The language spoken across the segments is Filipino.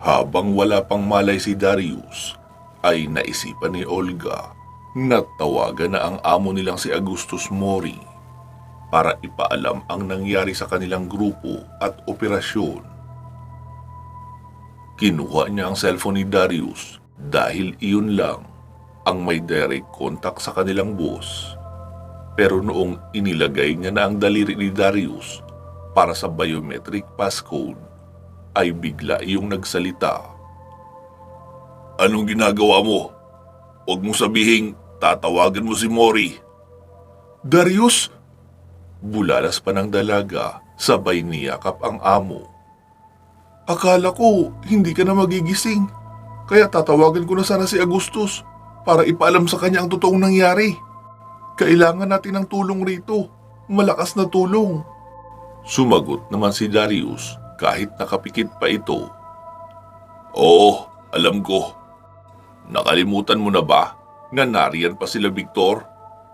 Habang wala pang malay si Darius, ay naisipan ni Olga na tawagan na ang amo nilang si Augustus Mori para ipaalam ang nangyari sa kanilang grupo at operasyon. Kinuha niya ang cellphone ni Darius dahil iyon lang ang may direct contact sa kanilang boss. Pero noong inilagay niya na ang daliri ni Darius para sa biometric passcode, ay bigla iyong nagsalita. Anong ginagawa mo? Huwag mo sabihing tatawagan mo si Mori. Darius! Bulalas pa ng dalaga, sabay niyakap ang amo. Akala ko hindi ka na magigising, kaya tatawagan ko na sana si Augustus para ipaalam sa kanya ang totoong nangyari. Kailangan natin ng tulong rito, malakas na tulong. Sumagot naman si Darius kahit nakapikit pa ito. Oo, alam ko. Nakalimutan mo na ba na nariyan pa sila Victor,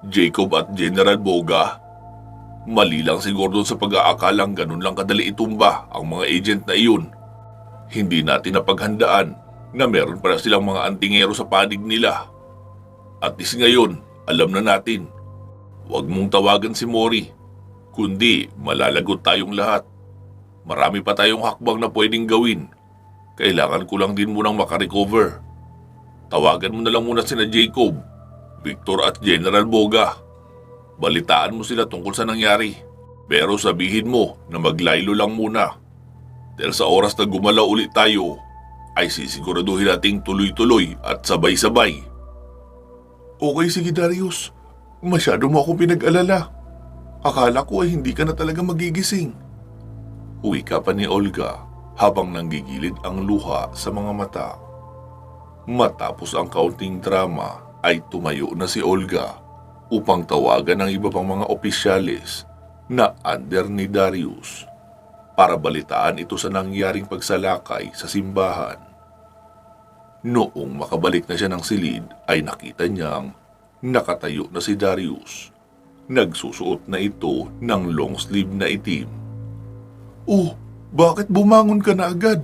Jacob at General Boga? Mali lang siguro doon sa pag-aakalang ganun lang kadali itumba ang mga agent na iyon. Hindi natin napaghandaan na meron para silang mga antingero sa panig nila. At least ngayon, alam na natin. Huwag mong tawagan si Mori, kundi malalagot tayong lahat. Marami pa tayong hakbang na pwedeng gawin. Kailangan ko lang din munang makarecover. Tawagan mo na lang muna sina Jacob, Victor at General Boga. Balitaan mo sila tungkol sa nangyari. Pero sabihin mo na maglaylo lang muna. Dahil sa oras na gumalaw ulit tayo, ay sisiguraduhin nating tuloy-tuloy at sabay-sabay. Okay, sige Darius. Masyado mo akong pinag-alala. Akala ko ay hindi ka na talaga magigising. Uwi ka pa ni Olga habang nanggigilid ang luha sa mga mata. Matapos ang kaunting drama ay tumayo na si Olga upang tawagan ang iba pang mga opisyalis na under ni Darius para balitaan ito sa nangyaring pagsalakay sa simbahan. Noong makabalik na siya ng silid ay nakita niyang nakatayo na si Darius. Nagsusuot na ito ng long sleeve na itim. Oh, bakit bumangon ka na agad?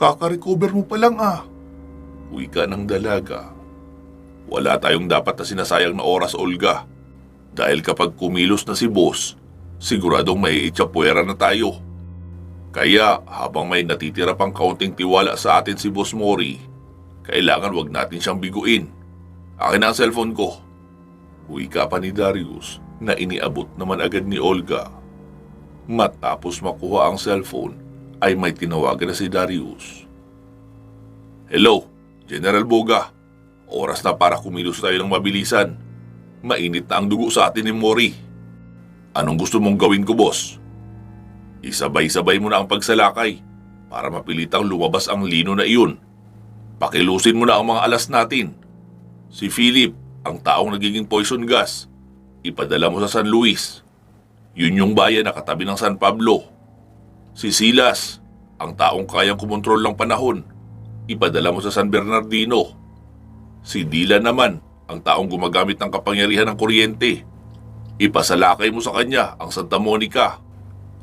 Kaka-recover mo pa lang ah. Wika ng dalaga. Wala tayong dapat na sinasayang na oras, Olga. Dahil kapag kumilos na si boss, siguradong may itsapuera na tayo. Kaya habang may natitira pang kaunting tiwala sa atin si Boss Mori, kailangan wag natin siyang biguin. Akin na ang cellphone ko. Wika pa ni Darius na iniabot naman agad ni Olga. Matapos makuha ang cellphone ay may tinawagan na si Darius. Hello, General Boga. Oras na para kumilos tayo ng mabilisan. Mainit na ang dugo sa atin ni Mori. Anong gusto mong gawin ko, boss? Isabay-sabay mo na ang pagsalakay para mapilitang lumabas ang lino na iyon. Pakilusin mo na ang mga alas natin. Si Philip, ang taong nagiging poison gas, ipadala mo sa San Luis. Yun yung bayan na katabi ng San Pablo. Si Silas, ang taong kayang kumontrol ng panahon, ipadala mo sa San Bernardino. Si Dylan naman, ang taong gumagamit ng kapangyarihan ng kuryente, ipasalakay mo sa kanya ang Santa Monica.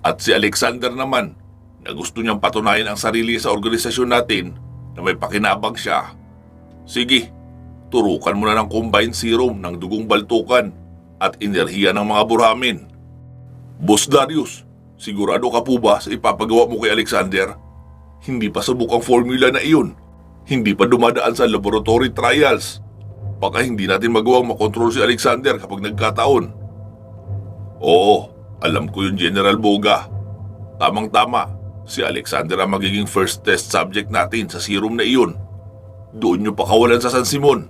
At si Alexander naman, na gusto niyang patunayan ang sarili sa organisasyon natin na may pakinabang siya. Sige, turukan mo na ng combined serum ng dugong baltukan at enerhiya ng mga buramin. Boss Darius, sigurado ka po ba sa ipapagawa mo kay Alexander? Hindi pa subok ang formula na iyon. Hindi pa dumadaan sa laboratory trials. Baka hindi natin magawang makontrol si Alexander kapag nagkataon. Oo, alam ko yung General Boga. Tamang-tama, si Alexander ang magiging first test subject natin sa serum na iyon. Doon nyo pakawalan sa San Simon.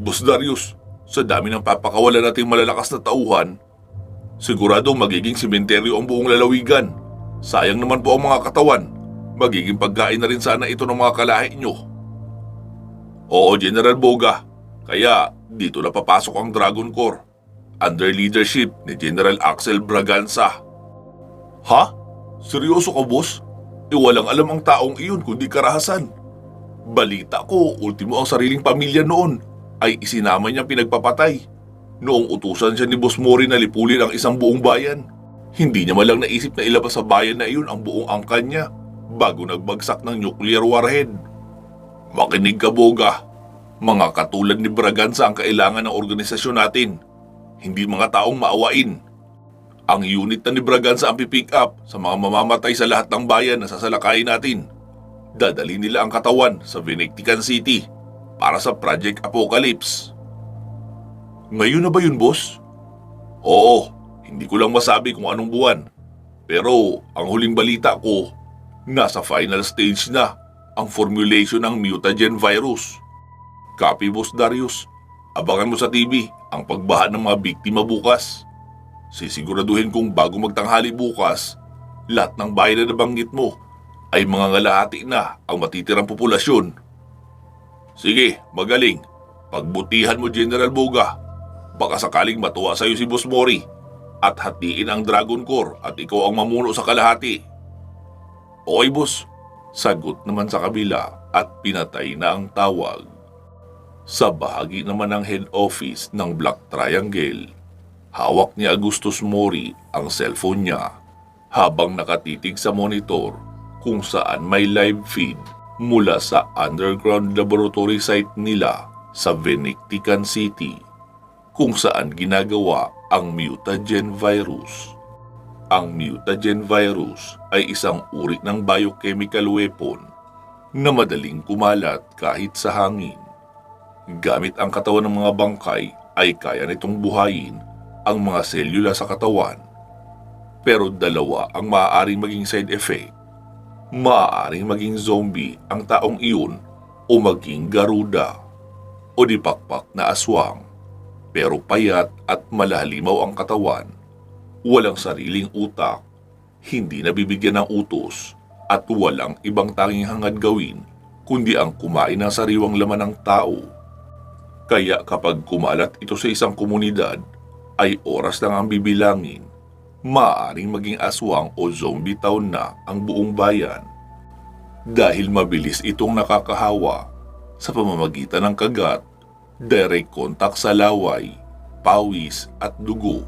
Boss Darius, sa dami ng papakawalan nating malalakas na tauhan, sigurado magiging sementeryo ang buong lalawigan. Sayang naman po ang mga katawan. Magiging pagkain na rin sana ito ng mga kalahi nyo. Oo, General Boga. Kaya dito na papasok ang Dragon Corps under leadership ni General Axel Braganza. Ha? Seryoso ka, boss? Walang alam ang taong iyon kundi karahasan. Balita ko, ultimo ang sariling pamilya noon ay isinama niyang pinagpapatay. Noong utusan siya ni Boss Mori na lipulin ang isang buong bayan, hindi niya malang naisip na ilabas sa bayan na iyon ang buong angkan niya. bago nagbagsak ng nuclear warhead. Makinig ka, Boga. Mga katulad ni Braganza ang kailangan ng organisasyon natin, hindi mga taong maawain. Ang unit na ni Braganza ang pipick up sa mga mamamatay sa lahat ng bayan na sasalakayin natin. Dadali nila ang katawan sa Vinectican City para sa Project Apocalypse. Ngayon na ba yun, boss? Oo, hindi ko lang masabi kung anong buwan. Pero ang huling balita ko, nasa final stage na ang formulation ng mutagen virus. Copy, Boss Darius. Abangan mo sa TV ang pagbaha ng mga biktima bukas. Sisiguraduhin kong bago magtanghali bukas, lahat ng bayan na nabanggit mo ay mga ngalahati na ang matitirang populasyon. Sige, magaling. Pagbutihan mo, General Boga. Baka sakaling matuwa sa'yo si Boss Mori at hatiin ang Dragon Corps at ikaw ang mamuno sa kalahati. Okay, boss. Sagot naman sa kabila at pinatay na ang tawag. Sa bahagi naman ng head office ng Black Triangle, hawak ni Augustus Mori ang cellphone niya habang nakatitig sa monitor kung saan may live feed mula sa underground laboratory site nila sa Vinectican City kung saan ginagawa ang mutagen virus. Ang mutagen virus ay isang uri ng biochemical weapon na madaling kumalat kahit sa hangin. Gamit ang katawan ng mga bangkay ay kaya nitong buhayin ang mga selula sa katawan. Pero dalawa ang maaaring maging side effect. Maaaring maging zombie ang taong iyon o maging garuda o dipakpak na aswang. Pero payat at malalimaw ang katawan. Walang sariling utak, hindi nabibigyan ng utos at walang ibang tanging hangad gawin kundi ang kumain ng sariwang laman ng tao. Kaya kapag kumalat ito sa isang komunidad, ay oras lang ang bibilangin. Maaaring maging aswang o zombie town na ang buong bayan. Dahil mabilis itong nakakahawa sa pamamagitan ng kagat, direct contact sa laway, pawis at dugo.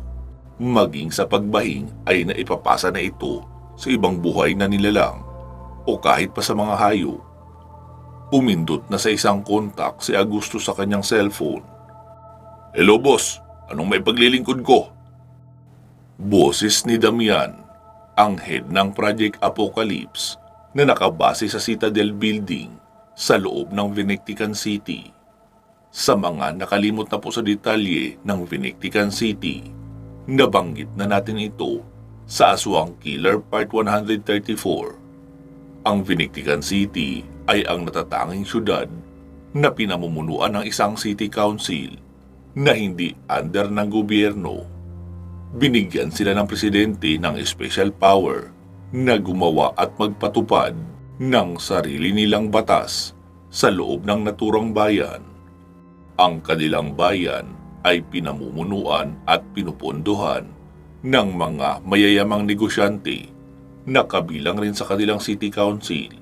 Maging sa pagbahing ay naipapasa na ito sa ibang buhay na nilalang o kahit pa sa mga hayop. Pumindot na sa isang kontak si Augusto sa kanyang cellphone. Hello, boss. Anong may paglilingkod ko? Boses ni Damian, ang head ng Project Apocalypse na nakabase sa Citadel Building sa loob ng Vinectican City. Sa mga nakalimot na po sa detalye ng Vinectican City, nabanggit na natin ito sa Aswang Killer Part 134. Ang Vinectican City ay ang natatanging syudad na pinamumunuan ng isang city council na hindi under ng gobyerno. Binigyan sila ng presidente ng special power na gumawa at magpatupad ng sarili nilang batas sa loob ng naturang bayan. Ang kanilang bayan ay pinamumunuan at pinupondohan ng mga mayayamang negosyante na kabilang rin sa kanilang city council.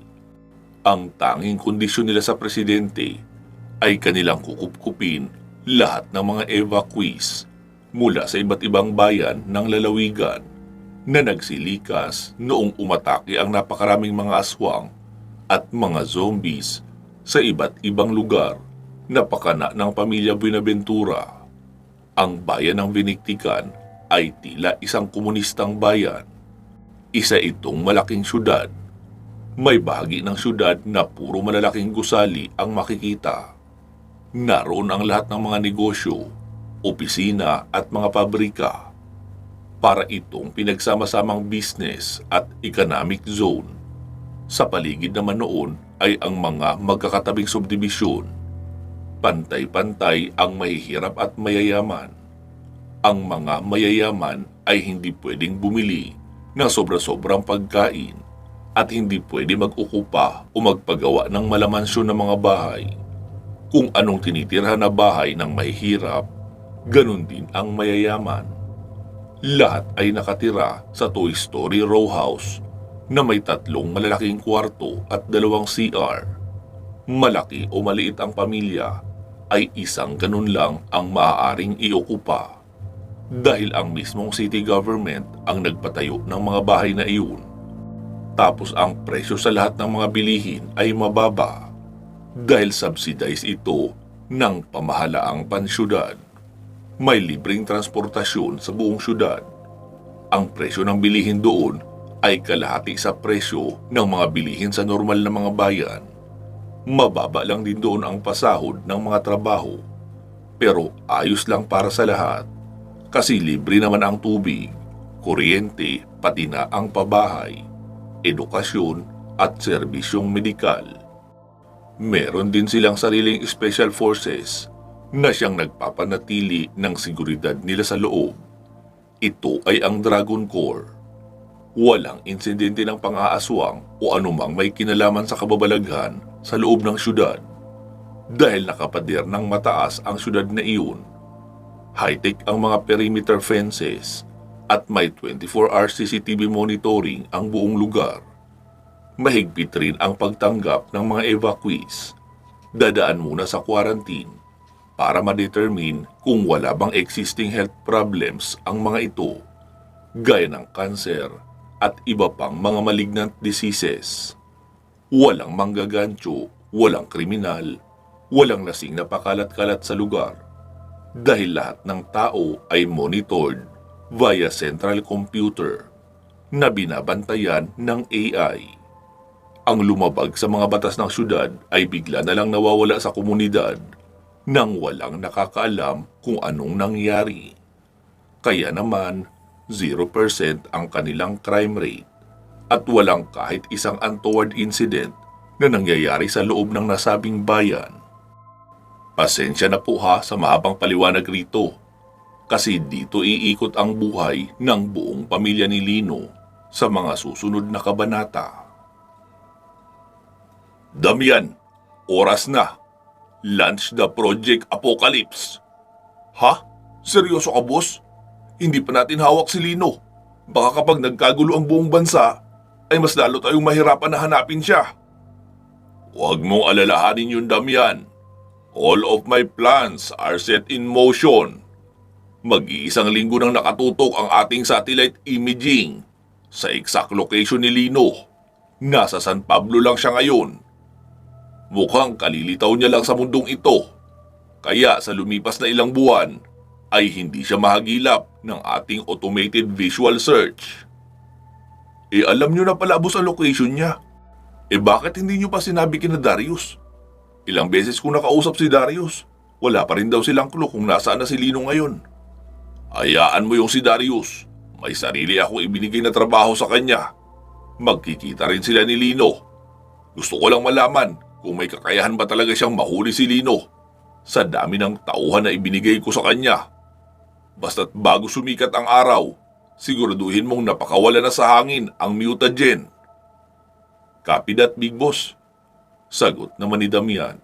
Ang tanging kondisyon nila sa presidente ay kanilang kukupkupin lahat ng mga evacuees mula sa iba't ibang bayan ng lalawigan na nagsilikas noong umatake ang napakaraming mga aswang at mga zombies sa iba't ibang lugar na pakana ng pamilya Buenaventura. Ang bayan ng Vinectican ay tila isang komunistang bayan. Isa itong malaking syudad. May bahagi ng syudad na puro malalaking gusali ang makikita. Naroon ang lahat ng mga negosyo, opisina at mga pabrika. Para itong pinagsama-samang business at economic zone. Sa paligid naman noon ay ang mga magkakatabing subdivision. Pantay-pantay ang mahihirap at mayayaman. Ang mga mayayaman ay hindi pwedeng bumili ng sobra-sobrang pagkain at hindi pwede mag-ukupa o magpagawa ng malamansyon ng mga bahay. Kung anong tinitirhan na bahay ng mahihirap, ganun din ang mayayaman. Lahat ay nakatira sa two-story row house na may 3 malalaking kwarto at 2 CR. Malaki o maliit ang pamilya, ay isang ganun lang ang maaaring iokupa. Dahil ang mismong city government ang nagpatayo ng mga bahay na iyon. Tapos ang presyo sa lahat ng mga bilihin ay mababa dahil subsidize ito ng pamahalaang pansyudad. May libreng transportasyon sa buong syudad. Ang presyo ng bilihin doon ay kalahati sa presyo ng mga bilihin sa normal na mga bayan. Mababa lang din doon ang pasahod ng mga trabaho. Pero ayos lang para sa lahat kasi libre naman ang tubig, kuryente, pati na ang pabahay, edukasyon at serbisyong medikal. Meron din silang sariling special forces na siyang nagpapanatili ng seguridad nila sa loob. Ito ay ang Dragon Corps. Walang insidente ng pang-aaswang o anumang may kinalaman sa kababalaghan sa loob ng syudad dahil nakapader ng mataas ang syudad na iyon. High-tech ang mga perimeter fences at may 24-hour CCTV monitoring ang buong lugar. Mahigpit rin ang pagtanggap ng mga evacuees. Dadaan muna sa quarantine para ma-determine kung wala bang existing health problems ang mga ito, gaya ng cancer at iba pang mga malignant diseases. Walang manggagancho, walang kriminal, walang lasing na pakalat-kalat sa lugar dahil lahat ng tao ay monitored via central computer na binabantayan ng AI. Ang lumabag sa mga batas ng syudad ay bigla na lang nawawala sa komunidad nang walang nakakaalam kung anong nangyari. Kaya naman, 0% ang kanilang crime rate at walang kahit isang untoward incident na nangyayari sa loob ng nasabing bayan. Pasensya na po ha sa mahabang paliwanag rito kasi dito iikot ang buhay ng buong pamilya ni Lino sa mga susunod na kabanata. Damian, oras na. Launch the Project Apocalypse. Ha? Seryoso ka, boss? Hindi pa natin hawak si Lino. Baka kapag nagkagulo ang buong bansa, ay mas lalo tayong mahirapan na hanapin siya. Huwag mong alalahanin yun, Damian. All of my plans are set in motion. Mag-iisang linggo nang nakatutok ang ating satellite imaging sa exact location ni Lino. Nasa San Pablo lang siya ngayon. Mukhang kalilitaw niya lang sa mundong ito. Kaya sa lumipas na ilang buwan, ay hindi siya mahagilap ng ating automated visual search. Alam niyo na pala, boss, ang location niya. Bakit hindi niyo pa sinabi kina Darius? Ilang beses kong nakausap si Darius, wala pa rin daw silang clue kung nasaan na si Lino ngayon. Hayaan mo yung si Darius. May sarili akong ibinigay na trabaho sa kanya. Magkikita rin sila ni Lino. Gusto ko lang malaman kung may kakayahan ba talaga siyang mahuli si Lino sa dami ng tauhan na ibinigay ko sa kanya. Basta't bago sumikat ang araw, siguraduhin mong napakawala na sa hangin ang mutagen. Copy that, big boss. Sagot naman ni Damian,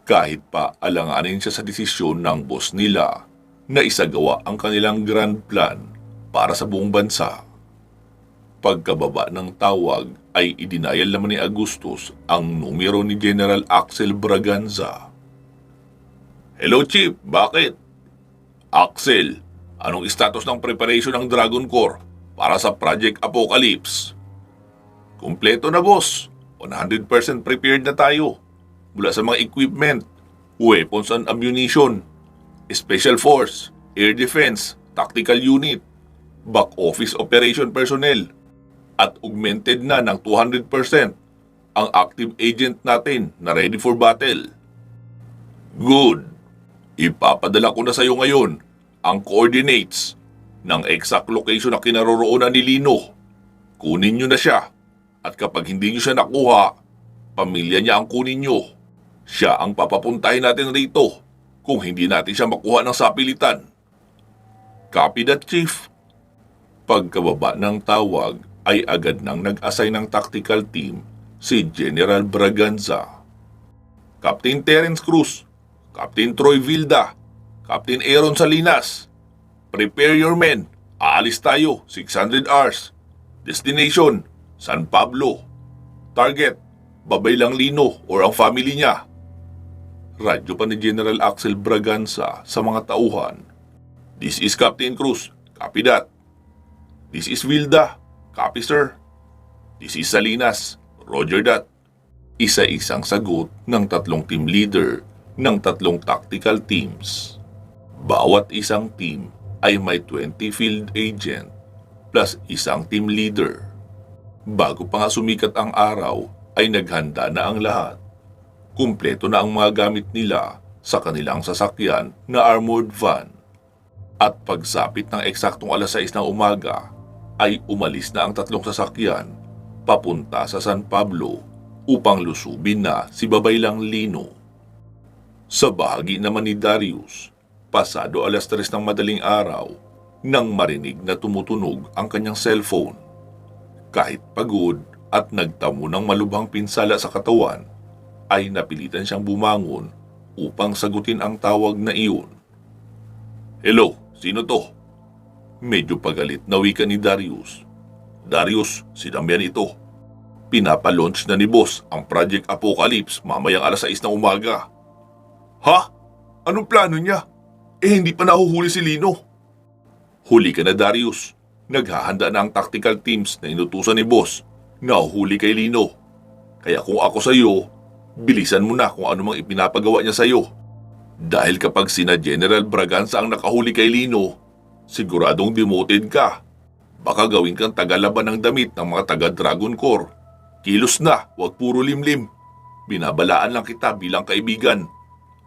kahit pa alanganin siya sa desisyon ng boss nila na isagawa ang kanilang grand plan para sa buong bansa. Pagkababa ng tawag ay idinayal naman ni Agustus ang numero ni General Axel Braganza. Hello, Chief. Bakit? Axel, anong status ng preparation ng Dragon Corps para sa Project Apocalypse? Kumpleto na, boss. 100% prepared na tayo. Mula sa mga equipment, weapons and ammunition, special force, air defense, tactical unit, back office operation personnel, at augmented na ng 200% ang active agent natin na ready for battle. Good. Ipapadala ko na sa iyo ngayon ang coordinates ng exact location na kinaroroonan ni Lino. Kunin niyo na siya. At kapag hindi niyo siya nakuha, pamilya niya ang kunin niyo. Siya ang papapuntahin natin rito kung hindi natin siya makuha ng sapilitan. Copy that, Chief. Pagkababa ng tawag ay agad nang nag-assign ng tactical team si General Braganza. Captain Terence Cruz, Captain Troy Vilda, Captain Aaron Salinas, prepare your men. Aalis tayo, 600 hours. Destination, San Pablo. Target, Babay Lang Lino or ang family niya. Radyo pa ni General Axel Braganza sa mga tauhan. This is Captain Cruz. Copy that. This is Vilda. Copy, sir. This is Salinas. Roger that. Isa-isang sagot ng 3 team leader ng 3 tactical teams. Bawat isang team ay may 20 field agent plus isang team leader. Bago pa nga sumikat ang araw ay naghanda na ang lahat. Kumpleto na ang mga gamit nila sa kanilang sasakyan na armored van. At pagsapit ng eksaktong alas 6 ng umaga ay umalis na ang 3 sasakyan papunta sa San Pablo upang lusubin na si Babaylang Lino. Sa bahagi naman ni Darius, pasado alas 3 ng madaling araw nang marinig na tumutunog ang kanyang cellphone. Kahit pagod at nagtamo ng malubhang pinsala sa katawan, ay napilitan siyang bumangon upang sagutin ang tawag na iyon. Hello, sino to? Medyo pagalit na wika ni Darius. Darius, sinamyan ito. Pinapalaunch na ni boss ang Project Apocalypse mamayang alas 6 ng umaga. Ha? Anong plano niya? Hindi pa nahuhuli si Lino. Huli ka na, Darius. Naghahanda na ang tactical teams na inutusan ni boss na huli kay Lino. Kaya kung ako sa iyo, bilisan mo na kung ano mang ipinapagawa niya sa iyo. Dahil kapag sina General Braganza ang nakahuli kay Lino, siguradong demoted ka. Baka gawin kang tagalaban ng damit ng mga taga-Dragon Corps. Kilos na, wag puro limlim. Binabalaan lang kita bilang kaibigan.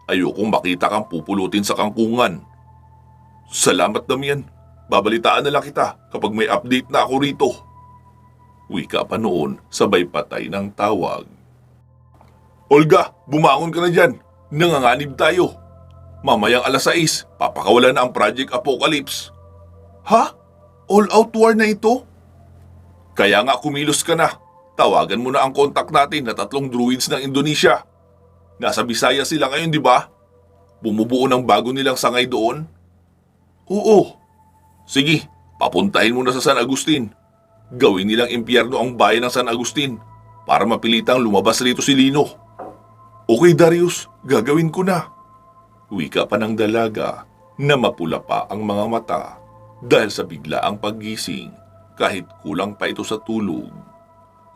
Ayokong makita kang pupulutin sa kangkungan. Salamat, Damian. Babalitaan na lang kita kapag may update na ako rito. Wika pa noon, sabay patay ng tawag. Olga, bumangon ka na dyan. Nanganganib tayo. Mamayang alas 6, papakawalan na ang Project Apocalypse. Ha? All-out war na ito? Kaya nga kumilos ka na. Tawagan mo na ang kontak natin na 3 druids ng Indonesia. Nasa Bisaya sila ngayon, di ba? Bumubuo ng bago nilang sangay doon? Oo. Sige, papuntahin mo na sa San Agustin. Gawin nilang impyerno ang bayan ng San Agustin para mapilitang lumabas rito si Lino. Okay, Darius, gagawin ko na. Wika pa ng dalaga na mapula pa ang mga mata dahil sa biglaang paggising kahit kulang pa ito sa tulog.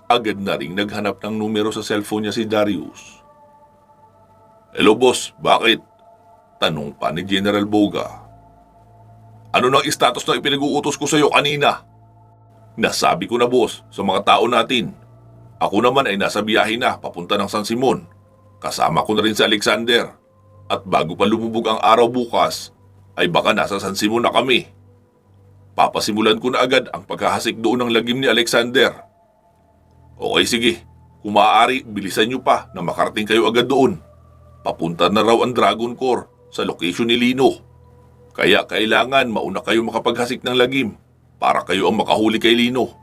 Agad na ring naghanap ng numero sa cellphone niya si Darius. Hello boss, bakit? Tanong pa ni General Boga. Ano nang status na ipinag-uutos ko sa iyo kanina? Nasabi ko na boss sa mga tao natin. Ako naman ay nasa biyahe na papunta ng San Simon. Kasama ko na rin si Alexander. At bago pa lumubog ang araw bukas, ay baka nasa San Simon na kami. Papasimulan ko na agad ang paghahasik doon ng lagim ni Alexander. Okay, sige. Kung maaari, bilisan niyo pa na makarating kayo agad doon. Papunta na raw ang Dragon Corps sa location ni Lino. Kaya kailangan mauna kayo makapaghasik ng lagim para kayo ang makahuli kay Lino.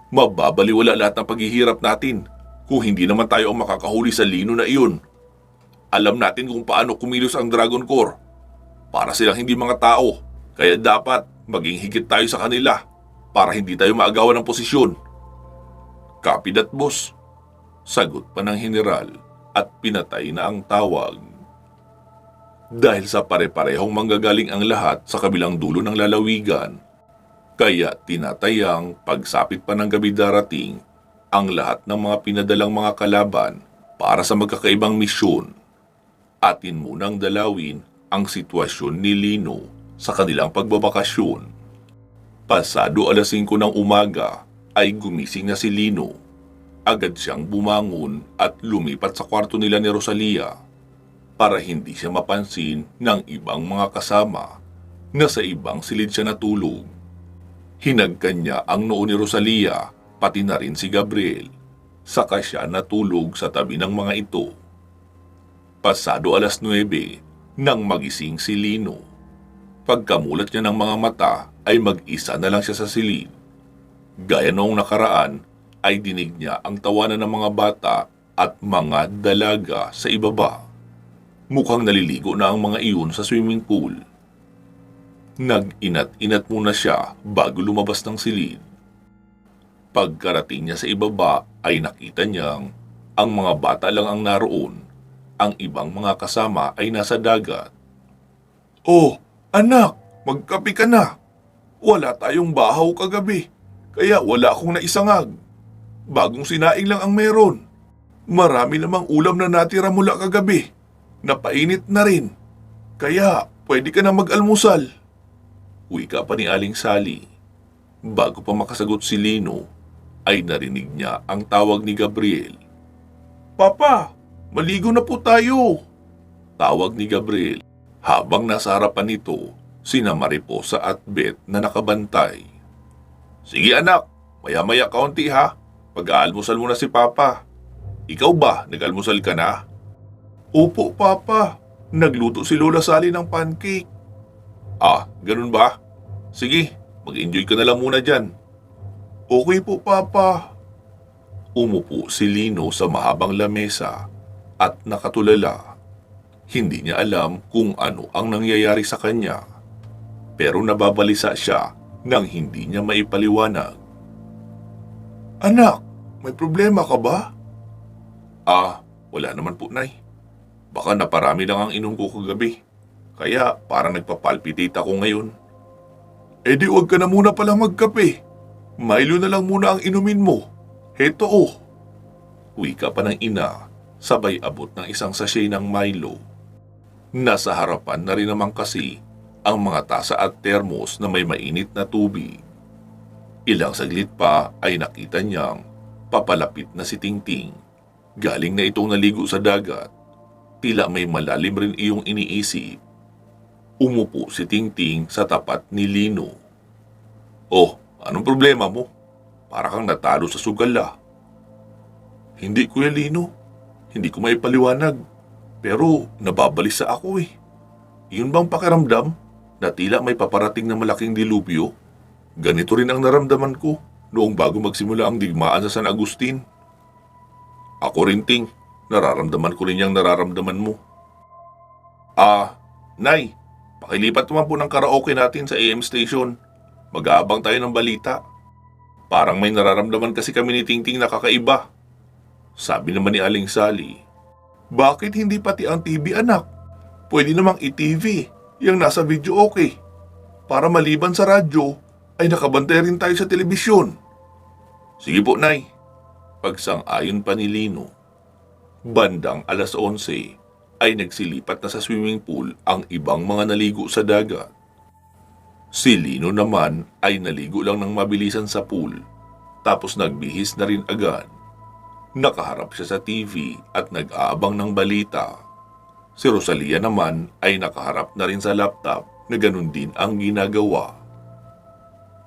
Mababaliwala lahat ng paghihirap natin kung hindi naman tayo ang makakahuli sa Lino na iyon. Alam natin kung paano kumilos ang Dragon Corps. Para silang hindi mga tao, kaya dapat maging higit tayo sa kanila para hindi tayo maagawan ng posisyon. Copy that, boss. Sagot pa ng general at pinatay na ang tawag. Dahil sa pare-parehong manggagaling ang lahat sa kabilang dulo ng lalawigan, kaya tinatayang pagsapit pa ng gabi darating ang lahat ng mga pinadalang mga kalaban para sa magkakaibang misyon. Atin munang dalawin ang sitwasyon ni Lino sa kanilang pagbabakasyon. Pasado alas 5 ng umaga ay gumising na si Lino. Agad siyang bumangon at lumipat sa kwarto nila ni Rosalia para hindi siya mapansin ng ibang mga kasama na sa ibang silid siya natulog. Hinagkan niya ang noo ni Rosalia, pati na rin si Gabriel. Saka siya natulog sa tabi ng mga ito. Pasado alas 9 nang magising si Lino. Pagkamulat niya ng mga mata ay mag-isa na lang siya sa silid. Gaya noong nakaraan ay dinig niya ang tawanan ng mga bata at mga dalaga sa ibaba. Mukhang naliligo na ang mga iyon sa swimming pool. Nag-inat-inat muna siya bago lumabas ng silid. Pagkarating niya sa ibaba ay nakita niyang ang mga bata lang ang naroon. Ang ibang mga kasama ay nasa dagat. Oh, anak, magkape ka na. Wala tayong bahaw kagabi, kaya wala akong naisangag. Bagong sinaing lang ang meron. Marami namang ulam na natira mula kagabi. Napainit na rin. Kaya pwede ka na mag-almusal. Wika pa ni Aling Sally. Bago pa makasagot si Lino, ay narinig niya ang tawag ni Gabriel. Papa, maligo na po tayo. Tawag ni Gabriel habang nasa harapan nito sina Mariposa at Beth na nakabantay. Sige anak, maya-maya kaunti ha. Pag-aalmusal mo na si Papa. Ikaw ba, nag-almusal ka na? Opo, Papa. Nagluto si Lola Sally ng pancake. Ah, ganun ba? Sige, mag-enjoy ka na lang muna dyan. Okay po, Papa. Umupo si Lino sa mahabang lamesa at nakatulala. Hindi niya alam kung ano ang nangyayari sa kanya. Pero nababalisa siya nang hindi niya maipaliwanag. Anak, may problema ka ba? Ah, wala naman po, Nay. Baka naparami lang ang inom ko kagabi. Kaya parang nagpapalpitate ako ngayon. Eh di wag ka na muna pala magkape. Milo na lang muna ang inumin mo. Heto oh. Wika pa ng ina, sabay abot ng isang sachet ng Milo. Nasa harapan na rin naman kasi ang mga tasa at termos na may mainit na tubig. Ilang saglit pa ay nakita niyang papalapit na si Tingting. Galing na itong naligo sa dagat. Tila may malalim rin iyong iniisip. Umupo si Tingting sa tapat ni Lino. Oh, anong problema mo? Para kang natalo sa sugal ah. Hindi, Kuya Lino. Hindi ko maipaliwanag. Pero nababalisa ako eh. Yun bang pakiramdam na tila may paparating na malaking dilubyo? Ganito rin ang naramdaman ko noong bago magsimula ang digmaan sa San Agustin. Ako rin, Ting. Nararamdaman ko rin yung nararamdaman mo. Ah, Nay, pakilipat naman po ng karaoke natin sa AM station. Mag-aabang tayo ng balita. Parang may nararamdaman kasi kami ni Tingting na kakaiba. Sabi naman ni Aling Sally. Bakit hindi pati ang TV, anak? Pwede namang i-TV, yung nasa video okay. Para maliban sa radyo, ay nakabantay rin tayo sa telebisyon. Sige po, Nay. Pagsang-ayon pa ni Lino. Bandang 11:00 ay nagsilipat na sa swimming pool ang ibang mga naligo sa dagat. Si Lino naman ay naligo lang ng mabilisan sa pool, tapos nagbihis na rin agad. Nakaharap siya sa TV at nag-aabang ng balita. Si Rosalia naman ay nakaharap na rin sa laptop na ganun din ang ginagawa.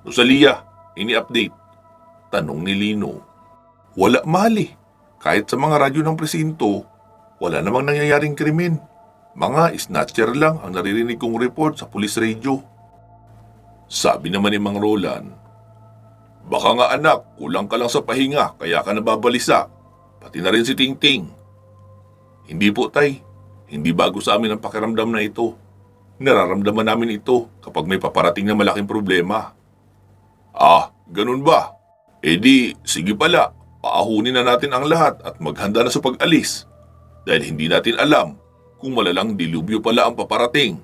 Rosalia, ini-update? Tanong ni Lino. Wala mali. Kahit sa mga radyo ng presinto, wala namang nangyayaring krimen. Mga snatcher lang ang naririnig kong report sa police radio. Sabi naman ni Mang Roland, baka nga anak, kulang ka lang sa pahinga kaya ka nababalisa. Pati na rin si Tingting. Hindi po, Tay. Hindi bago sa amin ang pakiramdam na ito. Nararamdaman namin ito kapag may paparating na malaking problema. Ah, ganun ba? Eh di, sige pala. Paahunin na natin ang lahat at maghanda na sa pag-alis. Dahil hindi natin alam kung malalang dilubyo pala ang paparating.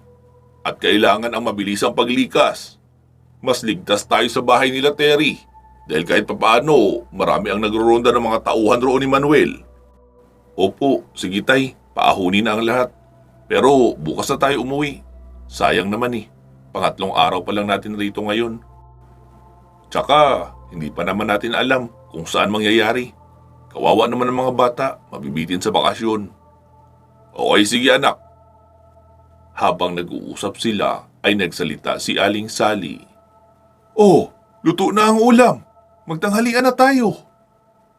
At kailangan ang mabilisang paglikas. Mas ligtas tayo sa bahay nila Terry. Dahil kahit papaano, marami ang nagro-ronda ng mga tauhan roon ni Manuel. Opo, sige Tay, paahunin na ang lahat. Pero bukas na tayo umuwi. Sayang naman eh, pangatlong araw pa lang natin rito ngayon. Tsaka, hindi pa naman natin alam kung saan mangyayari. Kawawa naman ang mga bata, mabibitin sa bakasyon. Okay, sige anak. Habang nag-uusap sila, ay nagsalita si Aling Sally. Oh, luto na ang ulam. Magtanghalian na tayo.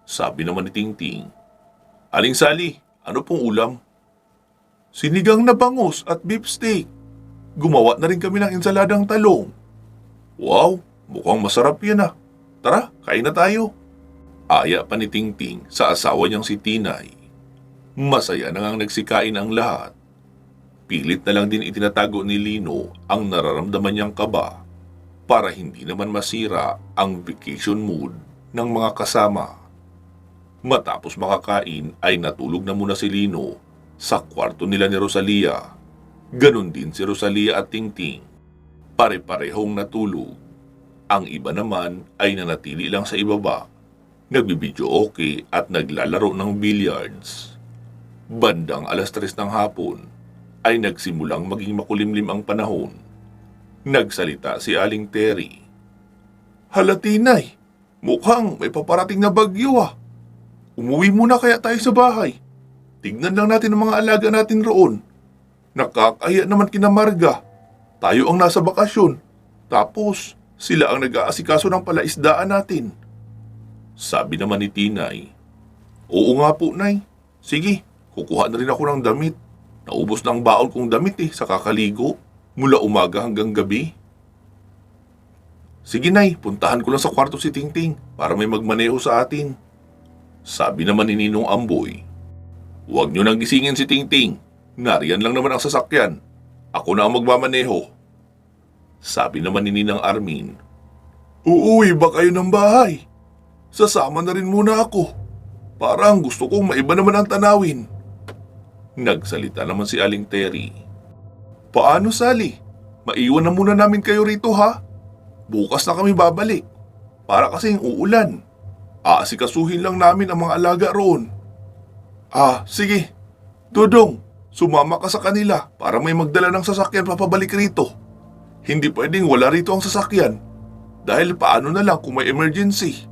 Sabi naman ni Tingting. Aling Sally, ano pong ulam? Sinigang na bangus at beef steak. Gumawa na rin kami ng ensaladang talong. Wow, mukhang masarap yan ah. Tara, kain na tayo. Aya pa ni Tingting sa asawa niyang si Tinay. Masaya na ngang nagsikain ang lahat. Pilit na lang din itinatago ni Lino ang nararamdaman niyang kaba para hindi naman masira ang vacation mood ng mga kasama. Matapos makakain ay natulog na muna si Lino sa kwarto nila ni Rosalia. Ganon din si Rosalia at Tingting. Pare-parehong natulog. Ang iba naman ay nanatili lang sa ibaba. nagbibidyo okay at naglalaro ng billiards. Bandang 3:00 ng hapon ay nagsimulang maging makulimlim ang panahon. Nagsalita si Aling Terry. Hala Tinay, mukhang may paparating na bagyo ah. Umuwi muna kaya tayo sa bahay. Tignan lang natin ang mga alaga natin roon. Nakakahiya naman kina Marga. Tayo ang nasa bakasyon. Tapos sila ang nag-aasikaso ng palaisdaan natin. Sabi naman ni Tinay. Oo nga po, Nay. Sige, kukuha na rin ako ng damit. Naubos na ang baon kong damit sa kakaligo. Mula umaga hanggang gabi. Sige, Nay, puntahan ko lang sa kwarto si Tingting para may magmaneho sa atin. Sabi naman ni Ninong Amboy. Huwag niyo nang gisingin si Tingting. Nariyan lang naman ang sasakyan. Ako na ang magmamaneho. Sabi naman ni Ninang Armin. Uuwi ba kayo ng bahay? Sasama na rin muna ako. Parang gusto kong maiba naman ang tanawin. Nagsalita naman si Aling Terry. Paano, Sally? Maiwan na muna namin kayo rito ha? Bukas na kami babalik. Para kasing uulan. Aasikasuhin lang namin ang mga alaga roon. Sige. Dodong, sumama ka sa kanila para may magdala ng sasakyan papabalik rito. Hindi pwedeng wala rito ang sasakyan. Dahil paano na lang kung may emergency?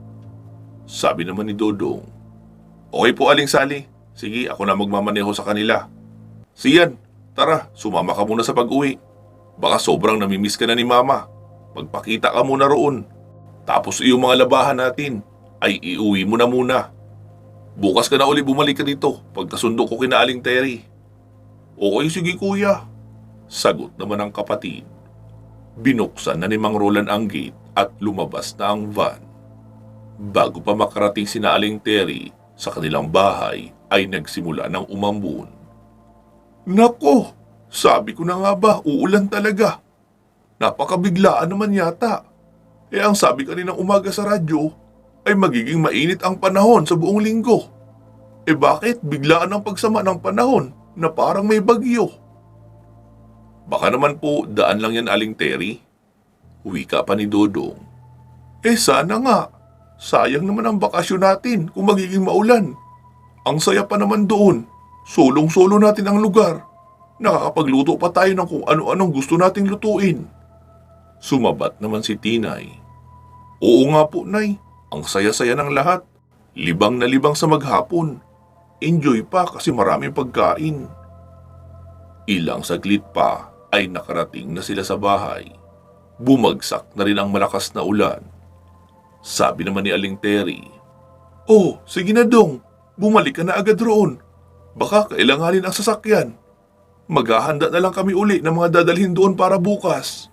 Sabi naman ni Dodong. Okay po, Aling Sally. Sige, ako na magmamaneho sa kanila. Siyan, tara, sumama ka muna sa pag-uwi. Baka sobrang namimiss ka na ni Mama. Magpakita ka muna roon. Tapos yung mga labahan natin ay iuwi mo na muna. Bukas ka na uli bumalik ka dito pagkasundo ko kina Aling Terry. Okay, sige kuya. Sagot naman ang kapatid. Binuksan na ni Mang Roland ang gate at lumabas na ang van. Bago pa makarating sina Aling Terry sa kanilang bahay ay nagsimula ng umambon. Nako, sabi ko na nga ba, uulan talaga. Napakabiglaan naman yata. Ang sabi kaninang umaga sa radyo ay magiging mainit ang panahon sa buong linggo. Bakit biglaan ang pagsama ng panahon na parang may bagyo? Baka naman po daan lang yan, Aling Terry. Wika pa ni Dodong. Sana nga. Sayang naman ang bakasyon natin kung magiging maulan. Ang saya pa naman doon. Solong-solo natin ang lugar. Nakakapagluto pa tayo ng kung ano-anong gusto nating lutuin. Sumabat naman si Tinay. Oo nga po, Nay. Ang saya-saya ng lahat. Libang na libang sa maghapon. Enjoy pa kasi maraming pagkain. Ilang saglit pa ay nakarating na sila sa bahay. Bumagsak na rin ang malakas na ulan. Sabi naman ni Aling Terry. Sige na Dong. Bumalik ka na agad roon. Baka kailanganin ang sasakyan. Maghahanda na lang kami uli ng mga dadalhin doon para bukas.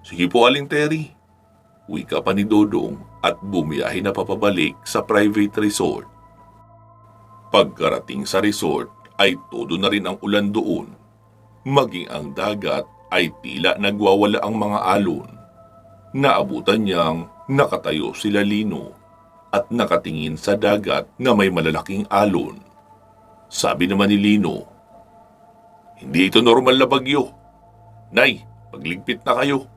Sige po, Aling Terry. Wika pa ni Dodong at bumiyahe na papabalik sa private resort. Pagkarating sa resort ay todo na rin ang ulan doon. Maging ang dagat ay tila nagwawala ang mga alon. Naabutan niyang nakatayo sila Lino at nakatingin sa dagat na may malalaking alon. Sabi naman ni Lino, hindi ito normal na bagyo. Nay, magligpit na kayo.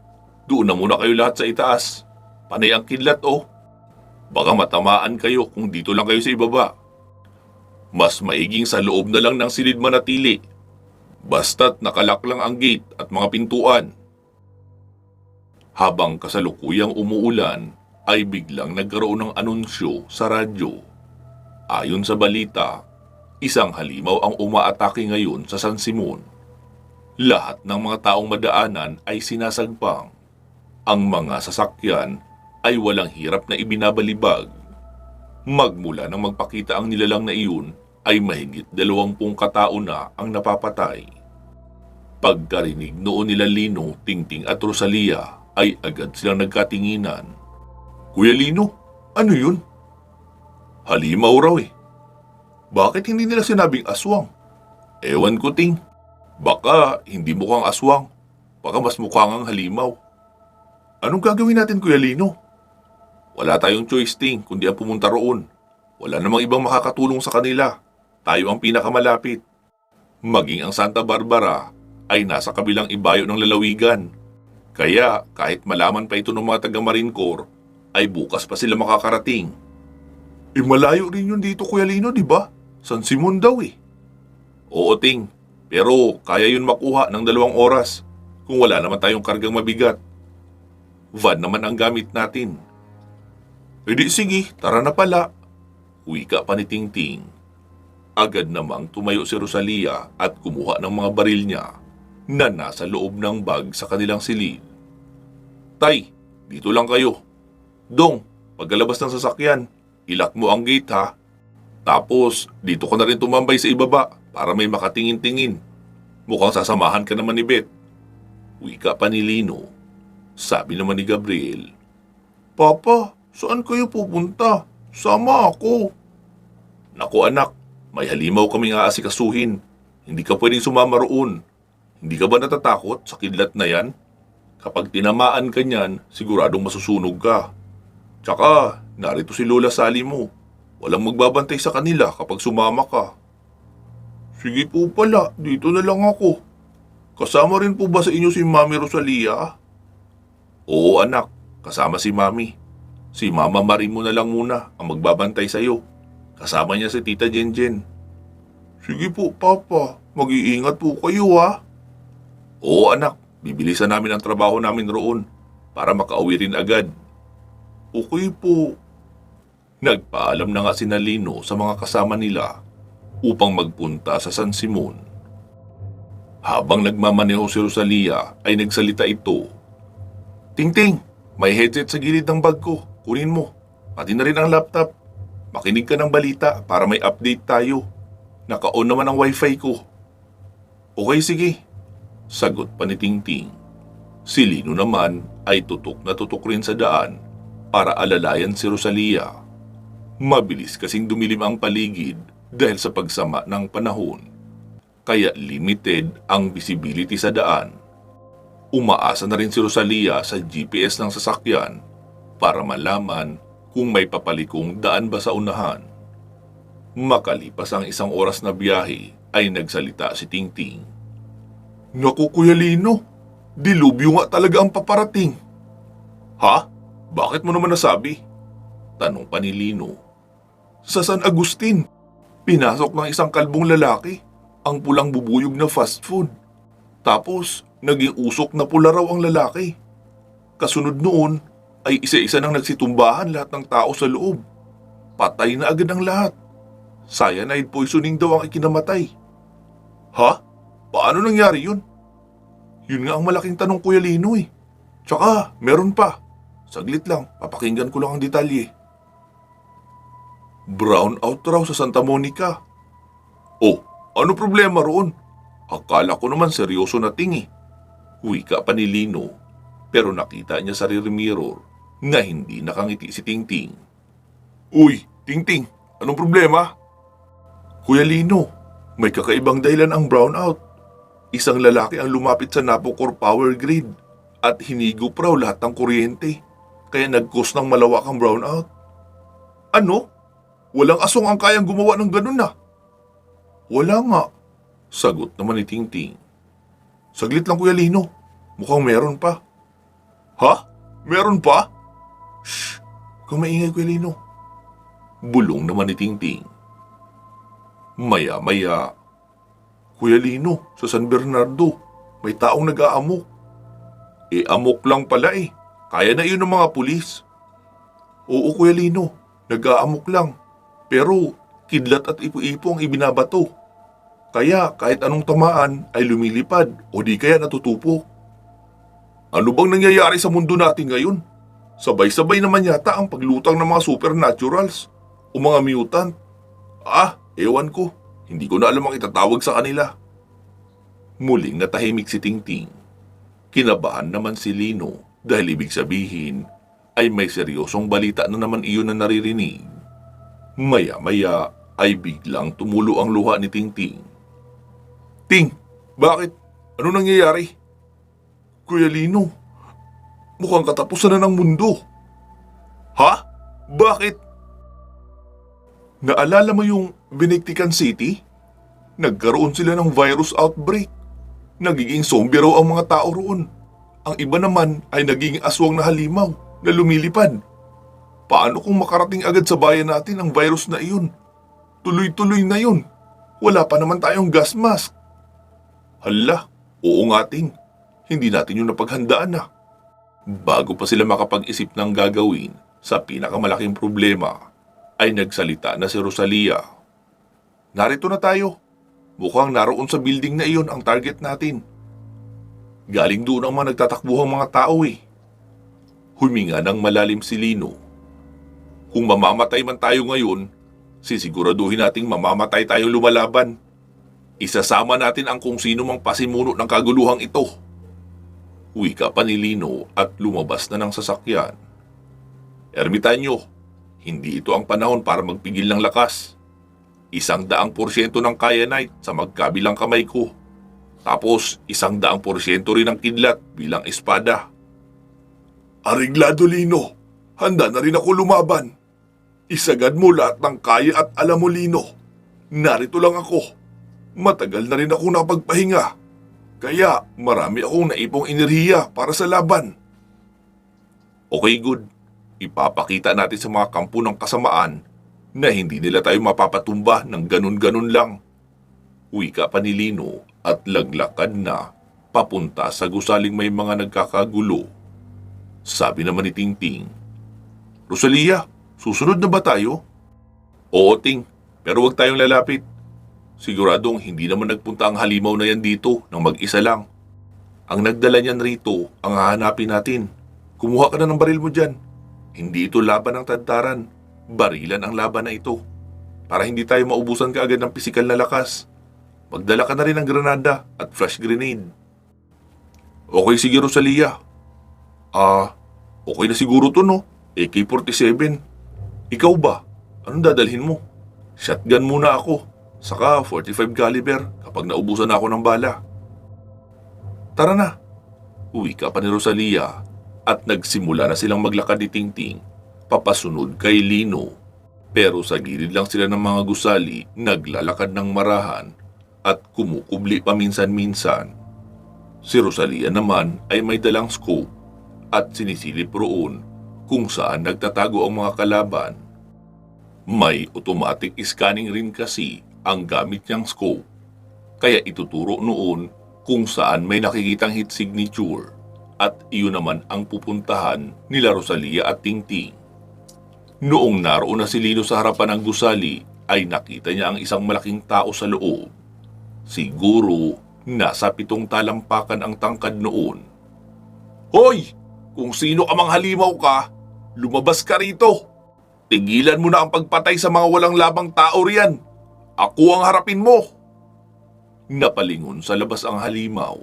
Doon na muna kayo lahat sa itaas. Panay ang kidlat Baka matamaan kayo kung dito lang kayo sa ibaba. Mas maiging sa loob na lang ng silid manatili. Basta't nakalak lang ang gate at mga pintuan. Habang kasalukuyang umuulan, ay biglang nagkaroon ng anunsyo sa radyo. Ayon sa balita, isang halimaw ang umaatake ngayon sa San Simon. Lahat ng mga taong madaanan ay sinasagpang. Ang mga sasakyan ay walang hirap na ibinabalibag. Magmula nang magpakita ang nilalang na iyon, ay mahigit 20 katao na ang napapatay. Pagkarinig noon nila Lino, Tingting at Rosalia, ay agad silang nagkatinginan. Kuya Lino, ano yun? Halimaw raw Bakit hindi nila sinabing aswang? Ewan ko, Ting. Baka hindi mukhang aswang. Baka mas mukhang ang halimaw. Anong gagawin natin, Kuya Lino? Wala tayong choice, Ting, kundi ang pumunta roon. Wala namang ibang makakatulong sa kanila. Tayo ang pinakamalapit. Maging ang Santa Barbara ay nasa kabilang ibayo ng lalawigan. Kaya kahit malaman pa ito ng mga taga Marine Corps, ay bukas pa sila makakarating. Malayo rin yun dito, Kuya Lino, di ba? San Simon daw eh. Oo, Ting. Pero kaya yun makuha ng 2 oras kung wala naman tayong kargang mabigat. Van naman ang gamit natin. E di sige, tara na pala. Wika pa ni Tingting. Agad namang tumayo si Rosalia at kumuha ng mga baril niya na nasa loob ng bag sa kanilang silid. Tay, dito lang kayo. Dong, pagkalabas ng sasakyan, ilak mo ang gate ha. Tapos, dito ka na rin tumambay sa ibaba para may makatingin-tingin. Mukhang sasamahan ka naman ni Beth. Wika pa ni Lino. Sabi naman ni Gabriel, Papa, saan kayo pupunta? Sama ako. Naku anak, may halimaw kaming aasikasuhin. Hindi ka pwedeng sumama roon. Hindi ka ba natatakot sa kidlat na yan? Kapag tinamaan ka niyan, siguradong masusunog ka. Tsaka, narito si Lola Sally mo. Walang magbabantay sa kanila kapag sumama ka. Sige po pala, dito na lang ako. Kasama rin po ba sa inyo si Mami Rosalia? Oo anak, kasama si Mami. Si Mama Marie mo na lang muna ang magbabantay sa'yo. Kasama niya si Tita Jenjen. Sige po Papa, mag-iingat po kayo ha. Oo anak, bibilisan namin ang trabaho namin roon para makauwi rin agad. Okay po. Nagpaalam na nga si Lino sa mga kasama nila upang magpunta sa San Simon. Habang nagmamaneho si Rosalia ay nagsalita ito. Tingting, may headset sa gilid ng bag ko. Kunin mo. Pati na rin ang laptop. Makinig ka ng balita para may update tayo. Naka-on naman ang wifi ko. Okay sige. Sagot pa ni Tingting. Si Lino naman ay tutok na tutok rin sa daan para alalayan si Rosalia. Mabilis kasing dumilim ang paligid dahil sa pagsama ng panahon. Kaya limited ang visibility sa daan. Umaasa na rin si Rosalia sa GPS ng sasakyan para malaman kung may papalikong daan ba sa unahan. Makalipas ang 1 oras na biyahe ay nagsalita si Tingting. Naku Kuya Lino, dilubyo nga talaga ang paparating. Ha? Bakit mo naman nasabi? Tanong pa ni Lino. Sa San Agustin, pinasok ng isang kalbong lalaki ang pulang bubuyog na fast food. Tapos, naging usok na pula raw ang lalaki. Kasunod noon, ay isa-isa nang nagsitumbahan lahat ng tao sa loob. Patay na agad ang lahat. Cyanide poisoning daw ang ikinamatay. Ha? Paano nangyari yun? Yun nga ang malaking tanong Kuya Lino eh. Tsaka, meron pa. Saglit lang, papakinggan ko lang ang detalye. Brownout raw sa Santa Monica. Oh, ano problema roon? Akala ko naman seryoso na tingi. Wika pa ni Lino, pero nakita niya sa rear mirror na hindi nakangiti si Tingting. Uy, Tingting, anong problema? Kuya Lino, may kakaibang dahilan ang brownout. Isang lalaki ang lumapit sa Napocor power grid at hinigop raw lahat ng kuryente, kaya nag-cause ng malawakang brownout. Ano? Walang asong ang kayang gumawa ng ganun na. Wala nga, sagot naman ni Tingting. Saglit lang Kuya Lino, mukhang meron pa. Ha? Meron pa? Shh, kung maingay Kuya Lino. Bulong naman ni Tingting. Maya-maya, Kuya Lino, sa San Bernardo, may taong nag-aamok. Amok lang pala eh. Kaya na yun ng mga pulis. Oo Kuya Lino, nag-aamok lang. Pero kidlat at ipo-ipo ang ibinabato. Kaya kahit anong tamaan ay lumilipad o di kaya natutupo. Ano bang nangyayari sa mundo natin ngayon? Sabay-sabay naman yata ang paglutang ng mga supernaturals o mga mutant. Ewan ko. Hindi ko na alam ang itatawag sa kanila. Muling natahimik si Tingting. Kinabahan naman si Lino dahil ibig sabihin ay may seryosong balita na naman iyon na naririnig. Maya-maya ay biglang tumulo ang luha ni Tingting. Ting, bakit? Ano nangyayari? Kuya Lino, mukhang katapusan na ng mundo. Ha? Bakit? Naalala mo yung Benectican City? Nagkaroon sila ng virus outbreak. Nagiging zombie raw ang mga tao roon. Ang iba naman ay naging aswang na halimaw na lumilipad. Paano kung makarating agad sa bayan natin ang virus na iyon? Tuloy-tuloy na yun. Wala pa naman tayong gas mask. Hala, oo nga ting. Hindi natin yung napaghandaan na. Bago pa sila makapag-isip ng gagawin sa pinakamalaking problema, ay nagsalita na si Rosalia. Narito na tayo. Mukhang naroon sa building na iyon ang target natin. Galing doon ang mga nagtatakbuhang mga tao eh. Huminga ng malalim si Lino. Kung mamamatay man tayo ngayon, sisiguraduhin nating mamamatay tayong lumalaban. Isasama natin ang kung sino mang pasimuno ng kaguluhang ito. Wika pa ni Lino at lumabas na ng sasakyan. Ermitanyo, hindi ito ang panahon para magpigil ng lakas. 100% ng kyanite sa magkabilang kamay ko. Tapos 100% rin ang kidlat bilang espada. Ariglado, Lino. Handa na rin ako lumaban. Isagad mo lahat ng kaya at alam mo, Lino. Narito lang ako. Matagal na rin ako nakapagpahinga. Kaya marami akong naipong enerhiya para sa laban. Okay, good. Ipapakita natin sa mga kampo ng kasamaan na hindi nila tayo mapapatumba ng ganun-ganun lang. Wika pa ni Lino at laglakad na papunta sa gusaling may mga nagkakagulo. Sabi naman ni Tingting, Rosalia, susunod na ba tayo? Oo, Ting, pero huwag tayong lalapit. Siguradong hindi naman nagpunta ang halimaw na yan dito nang mag-isa lang. Ang nagdala niyan rito ang hahanapin natin. Kumuha ka na ng baril mo dyan. Hindi ito laban ng tadtaran. Barilan ang laban na ito. Para hindi tayo maubusan kaagad ng pisikal na lakas. Magdala ka na rin ng granada at flash grenade. Okay, sige Rosalia. Okay na siguro to, no? AK-47. Ikaw ba? Anong dadalhin mo? Shotgun muna ako. Saka 45 caliber kapag naubusan ako ng bala. Tara na. Uwi ka pa ni Rosalia at nagsimula na silang maglakad ni Tingting papasunod kay Lino. Pero sa gilid lang sila ng mga gusali naglalakad ng marahan at kumukubli paminsan-minsan. Si Rosalia naman ay may dalang scope at sinisilip roon kung saan nagtatago ang mga kalaban. May automatic scanning rin kasi ang gamit niyang scope, kaya ituturo noon kung saan may nakikitang hit signature at iyon naman ang pupuntahan nila Rosalia at Tingting. Noong naroon na si Lino sa harapan ng gusali ay nakita niya ang isang malaking tao sa loob. Siguro nasa 7 talampakan ang tangkad noon. Hoy! Kung sino ka mang halimaw ka, lumabas ka rito. Tigilan mo na ang pagpatay sa mga walang labang tao riyan. Ako ang harapin mo. Napalingon sa labas ang halimaw.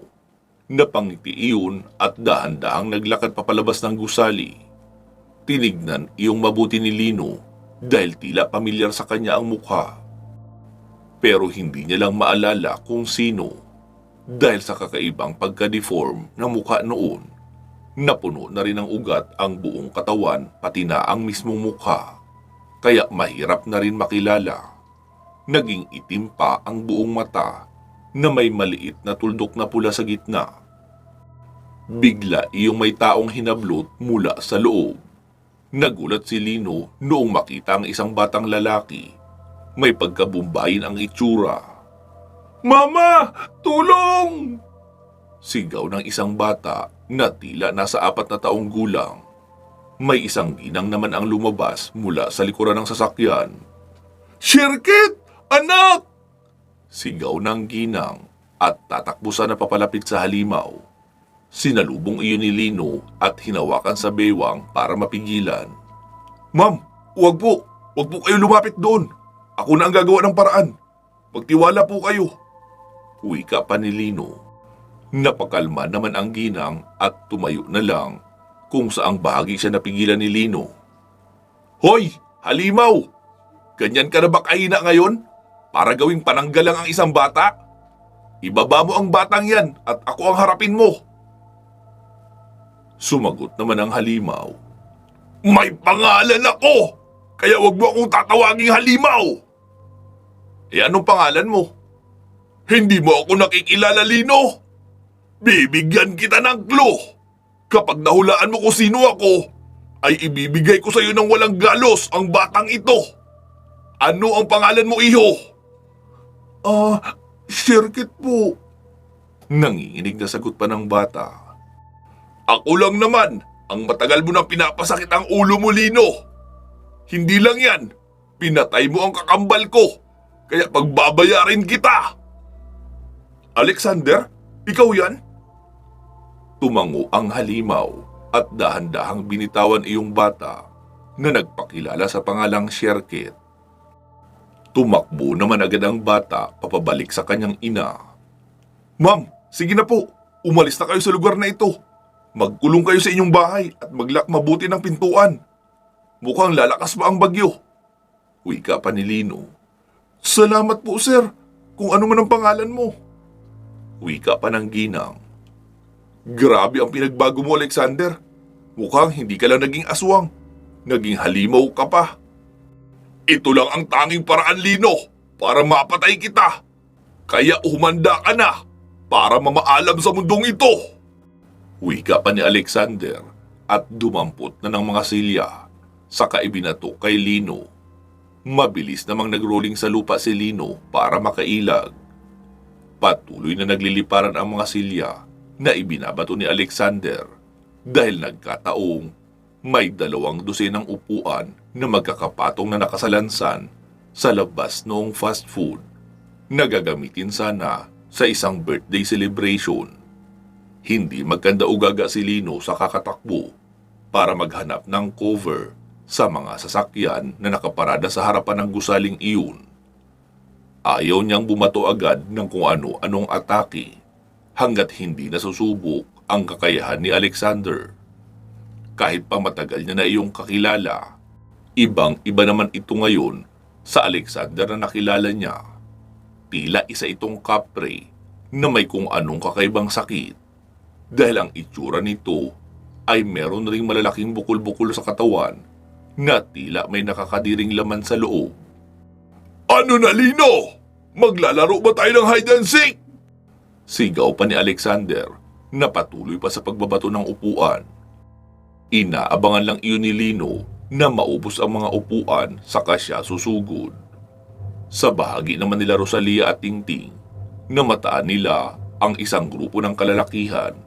Napangiti iyon at dahan-dahang naglakad papalabas ng gusali. Tinignan iyong mabuti ni Lino dahil tila pamilyar sa kanya ang mukha. Pero hindi niya lang maalala kung sino dahil sa kakaibang pagka-deform ng mukha noon. Napuno na rin ng ugat ang buong katawan pati na ang mismong mukha, kaya mahirap na rin makilala. Naging itim pa ang buong mata na may maliit na tuldok na pula sa gitna. Bigla iyong may taong hinablot mula sa loob. Nagulat si Lino noong makita ang isang batang lalaki. May pagkabumbayin ang itsura. Mama! Tulong! Sigaw ng isang bata na tila nasa 4 na taong gulang. May isang ginang naman ang lumabas mula sa likuran ng sasakyan. Shirkit! Anak! Sigaw ng ginang at tatakbusan na papalapit sa halimaw. Sinalubong iyon ni Lino at hinawakan sa bewang para mapigilan. Ma'am, huwag po. Huwag po kayo lumapit doon. Ako na ang gagawa ng paraan. Magtiwala po kayo. Wika pa ni Lino. Napakalma naman ang ginang at tumayo na lang kung saang bahagi siya napigilan ni Lino. Hoy! Halimaw! Ganyan ka na ba kahina ngayon? Para gawing pananggalang ang isang bata? Ibaba mo ang batang yan at ako ang harapin mo. Sumagot naman ang halimaw. May pangalan ako! Kaya wag mo akong tatawaging halimaw! Eh anong pangalan mo? Hindi mo ako nakikilala, Lino! Bibigyan kita ng clue! Kapag nahulaan mo kung sino ako, ay ibibigay ko sa iyo ng walang galos ang batang ito. Ano ang pangalan mo, iho? Sirkit po. Nanginginig na sagot pa ng bata. Ako lang naman ang matagal mo nang pinapasakit ang ulo mo, Lino. Hindi lang yan, pinatay mo ang kakambal ko, kaya pagbabayarin kita. Alexander, ikaw yan? Tumango ang halimaw at dahan-dahang binitawan iyong bata na nagpakilala sa pangalang Sherkit. Tumakbo naman agad ang bata papabalik sa kanyang ina. Ma'am, sige na po, umalis na kayo sa lugar na ito. Magkulong kayo sa inyong bahay at maglak mabuti ng pintuan. Mukhang lalakas pa ang bagyo. Wika pa ni Lino. Salamat po, sir, kung ano man ang pangalan mo. Wika pa ng ginang. Grabe ang pinagbago mo, Alexander. Mukhang hindi ka lang naging aswang. Naging halimaw ka pa. Ito lang ang tanging paraan, Lino, para mapatay kita. Kaya humanda ka na para mamaalam sa mundong ito. Wika pa ni Alexander at dumampot na ng mga silya. Saka ibinato kay Lino. Mabilis namang nagrolling sa lupa si Lino para makailag. Patuloy na nagliliparan ang mga silya na ibinabato ni Alexander dahil nagkataong may 2 dosenang upuan na magkakapatong na nakasalansan sa labas noong fast food na gagamitin sana sa isang birthday celebration. Hindi magkanda-ugaga si Lino sa kakatakbo para maghanap ng cover sa mga sasakyan na nakaparada sa harapan ng gusaling iyon. Ayaw niyang bumato agad ng kung ano-anong atake hanggat hindi nasusubok ang kakayahan ni Alexander. Kahit pa matagal niya na iyong kakilala, ibang-iba naman ito ngayon sa Alexander na nakilala niya. Tila isa itong kapre na may kung anong kakaibang sakit dahil ang itsura nito ay meron ring malalaking bukol-bukol sa katawan na tila may nakakadiring laman sa loob. Ano na, Lino? Maglalaro ba tayo ng hide and seek? Sigaw pa ni Alexander na patuloy pa sa pagbabato ng upuan. Inaabangan lang iyon ni Lino na maubos ang mga upuan saka siya susugod. Sa bahagi naman nila Rosalia at Tingting, namataan nila ang isang grupo ng kalalakihan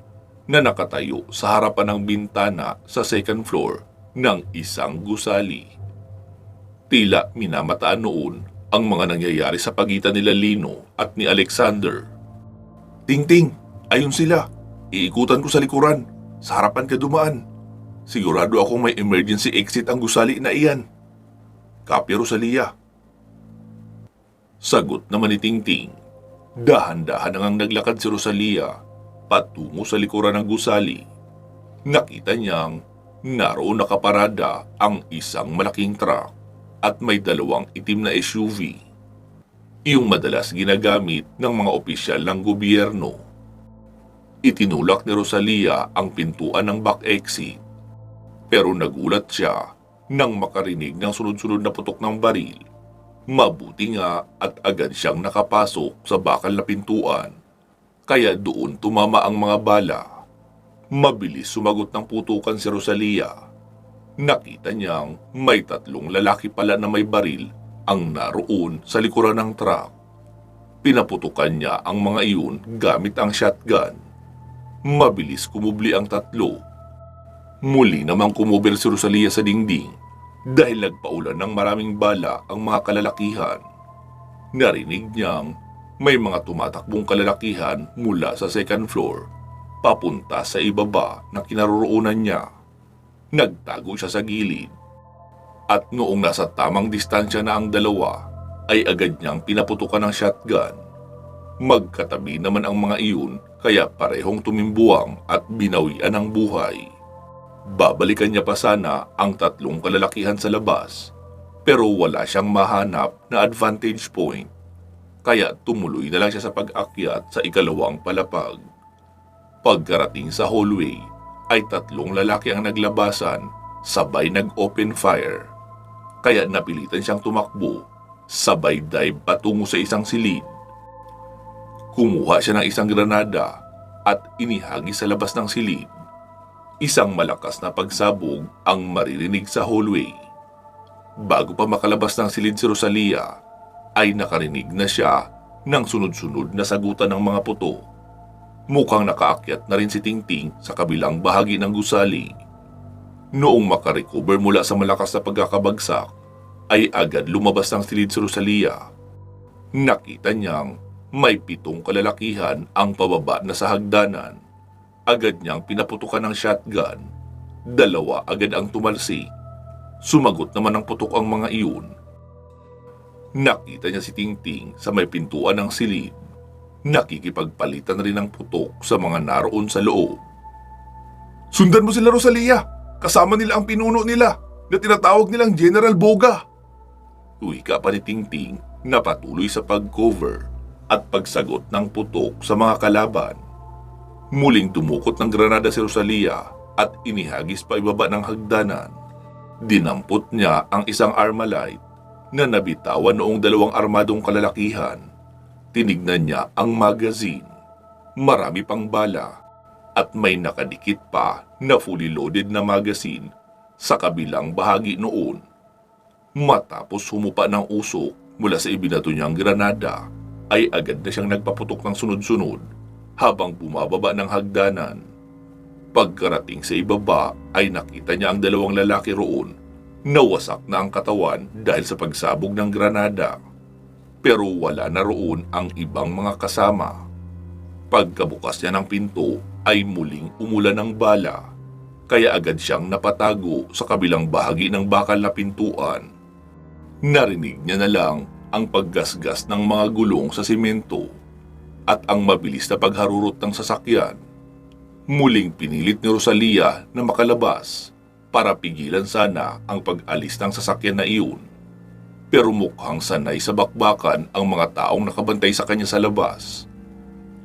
na nakatayo sa harapan ng bintana sa second floor ng isang gusali. Tila minamataan noon ang mga nangyayari sa pagitan nila Lino at ni Alexander. Tingting, ayun sila. Iikutan ko sa likuran. Sa harapan ka dumaan. Sigurado akong may emergency exit ang gusali na iyan. Copy, Rosalia. Sagot naman ni Tingting. Dahan-dahan nang naglakad si Rosalia patungo sa likuran ng gusali. Nakita niyang naroon nakaparada ang isang malaking truck at may 2 itim na SUV. Yung madalas ginagamit ng mga opisyal ng gobyerno. Itinulak ni Rosalia ang pintuan ng back exit. Pero nagulat siya nang makarinig ng sunod-sunod na putok ng baril. Mabuti nga at agad siyang nakapasok sa bakal na pintuan. Kaya doon tumama ang mga bala. Mabilis sumagot ng putukan si Rosalia. Nakita niyang may 3 lalaki pala na may baril ang naroon sa likuran ng truck. Pinaputukan niya ang mga iyon gamit ang shotgun. Mabilis kumubli ang 3. Muli namang kumubir si Rosalia sa dingding dahil nagpaulan ng maraming bala ang mga kalalakihan. Narinig niyang may mga tumatakbong kalalakihan mula sa second floor papunta sa ibaba na kinaroroonan niya. Nagtago siya sa gilid at noong nasa tamang distansya na ang 2 ay agad niyang pinaputukan ng shotgun. Magkatabi naman ang mga iyon kaya parehong tumimbuang at binawian ng buhay. Babalikan niya pa sana ang 3 kalalakihan sa labas pero wala siyang mahanap na advantage point. Kaya tumuloy na lang siya sa pag-akyat sa 2 palapag. Pagkarating sa hallway ay 3 lalaki ang naglabasan, sabay nag-open fire. Kaya napilitan siyang tumakbo, sabay dive patungo sa isang silid. Kumuha siya ng isang granada at inihagis sa labas ng silid. Isang malakas na pagsabog ang maririnig sa hallway. Bago pa makalabas ng silid si Rosalia, ay nakarinig na siya ng sunod-sunod na sagutan ng mga puto. Mukhang nakaakyat na rin si Tingting sa kabilang bahagi ng gusali. Noong makarecover mula sa malakas na pagkakabagsak, ay agad lumabas ng silid si Rosalia. Nakita niyang may 7 kalalakihan ang pababa na sa hagdanan. Agad niyang pinaputukan ng shotgun. 2 agad ang tumalsik. Sumagot naman ng putok ang mga iyon. Nakita niya si Tingting sa may pintuan ng silid. Nakikipagpalitan rin ng putok sa mga naroon sa loob. "Sundan mo sila, Rosalia! Kasama nila ang pinuno nila na tinatawag nilang General Boga!" Wika pa ni Tingting na patuloy sa pag-cover at pagsagot ng putok sa mga kalaban. Muling dumukot ng granada si Rosalia at inihagis pa ibaba ng hagdanan. Dinampot niya ang isang Armalite na nabitawan noong 2 armadong kalalakihan. Tinignan niya ang magazine. Marami pang bala at may nakadikit pa na fully loaded na magazine sa kabilang bahagi noon. Matapos humupa ng usok mula sa ibinato niyang granada, ay agad na siyang nagpaputok ng sunod-sunod habang bumababa ng hagdanan. Pagkarating sa ibaba ay nakita niya ang 2 lalaki roon. Nawasak na ang katawan dahil sa pagsabog ng granada. Pero wala na roon ang ibang mga kasama. Pagkabukas niya ng pinto ay muling umulan ng bala. Kaya agad siyang napatago sa kabilang bahagi ng bakal na pintuan. Narinig niya na lang ang paggasgas ng mga gulong sa simento at ang mabilis na pagharurot ng sasakyan. Muling pinilit ni Rosalia na makalabas para pigilan sana ang pag-alis ng sasakyan na iyon. Pero mukhang sanay sa bakbakan ang mga taong nakabantay sa kanya sa labas.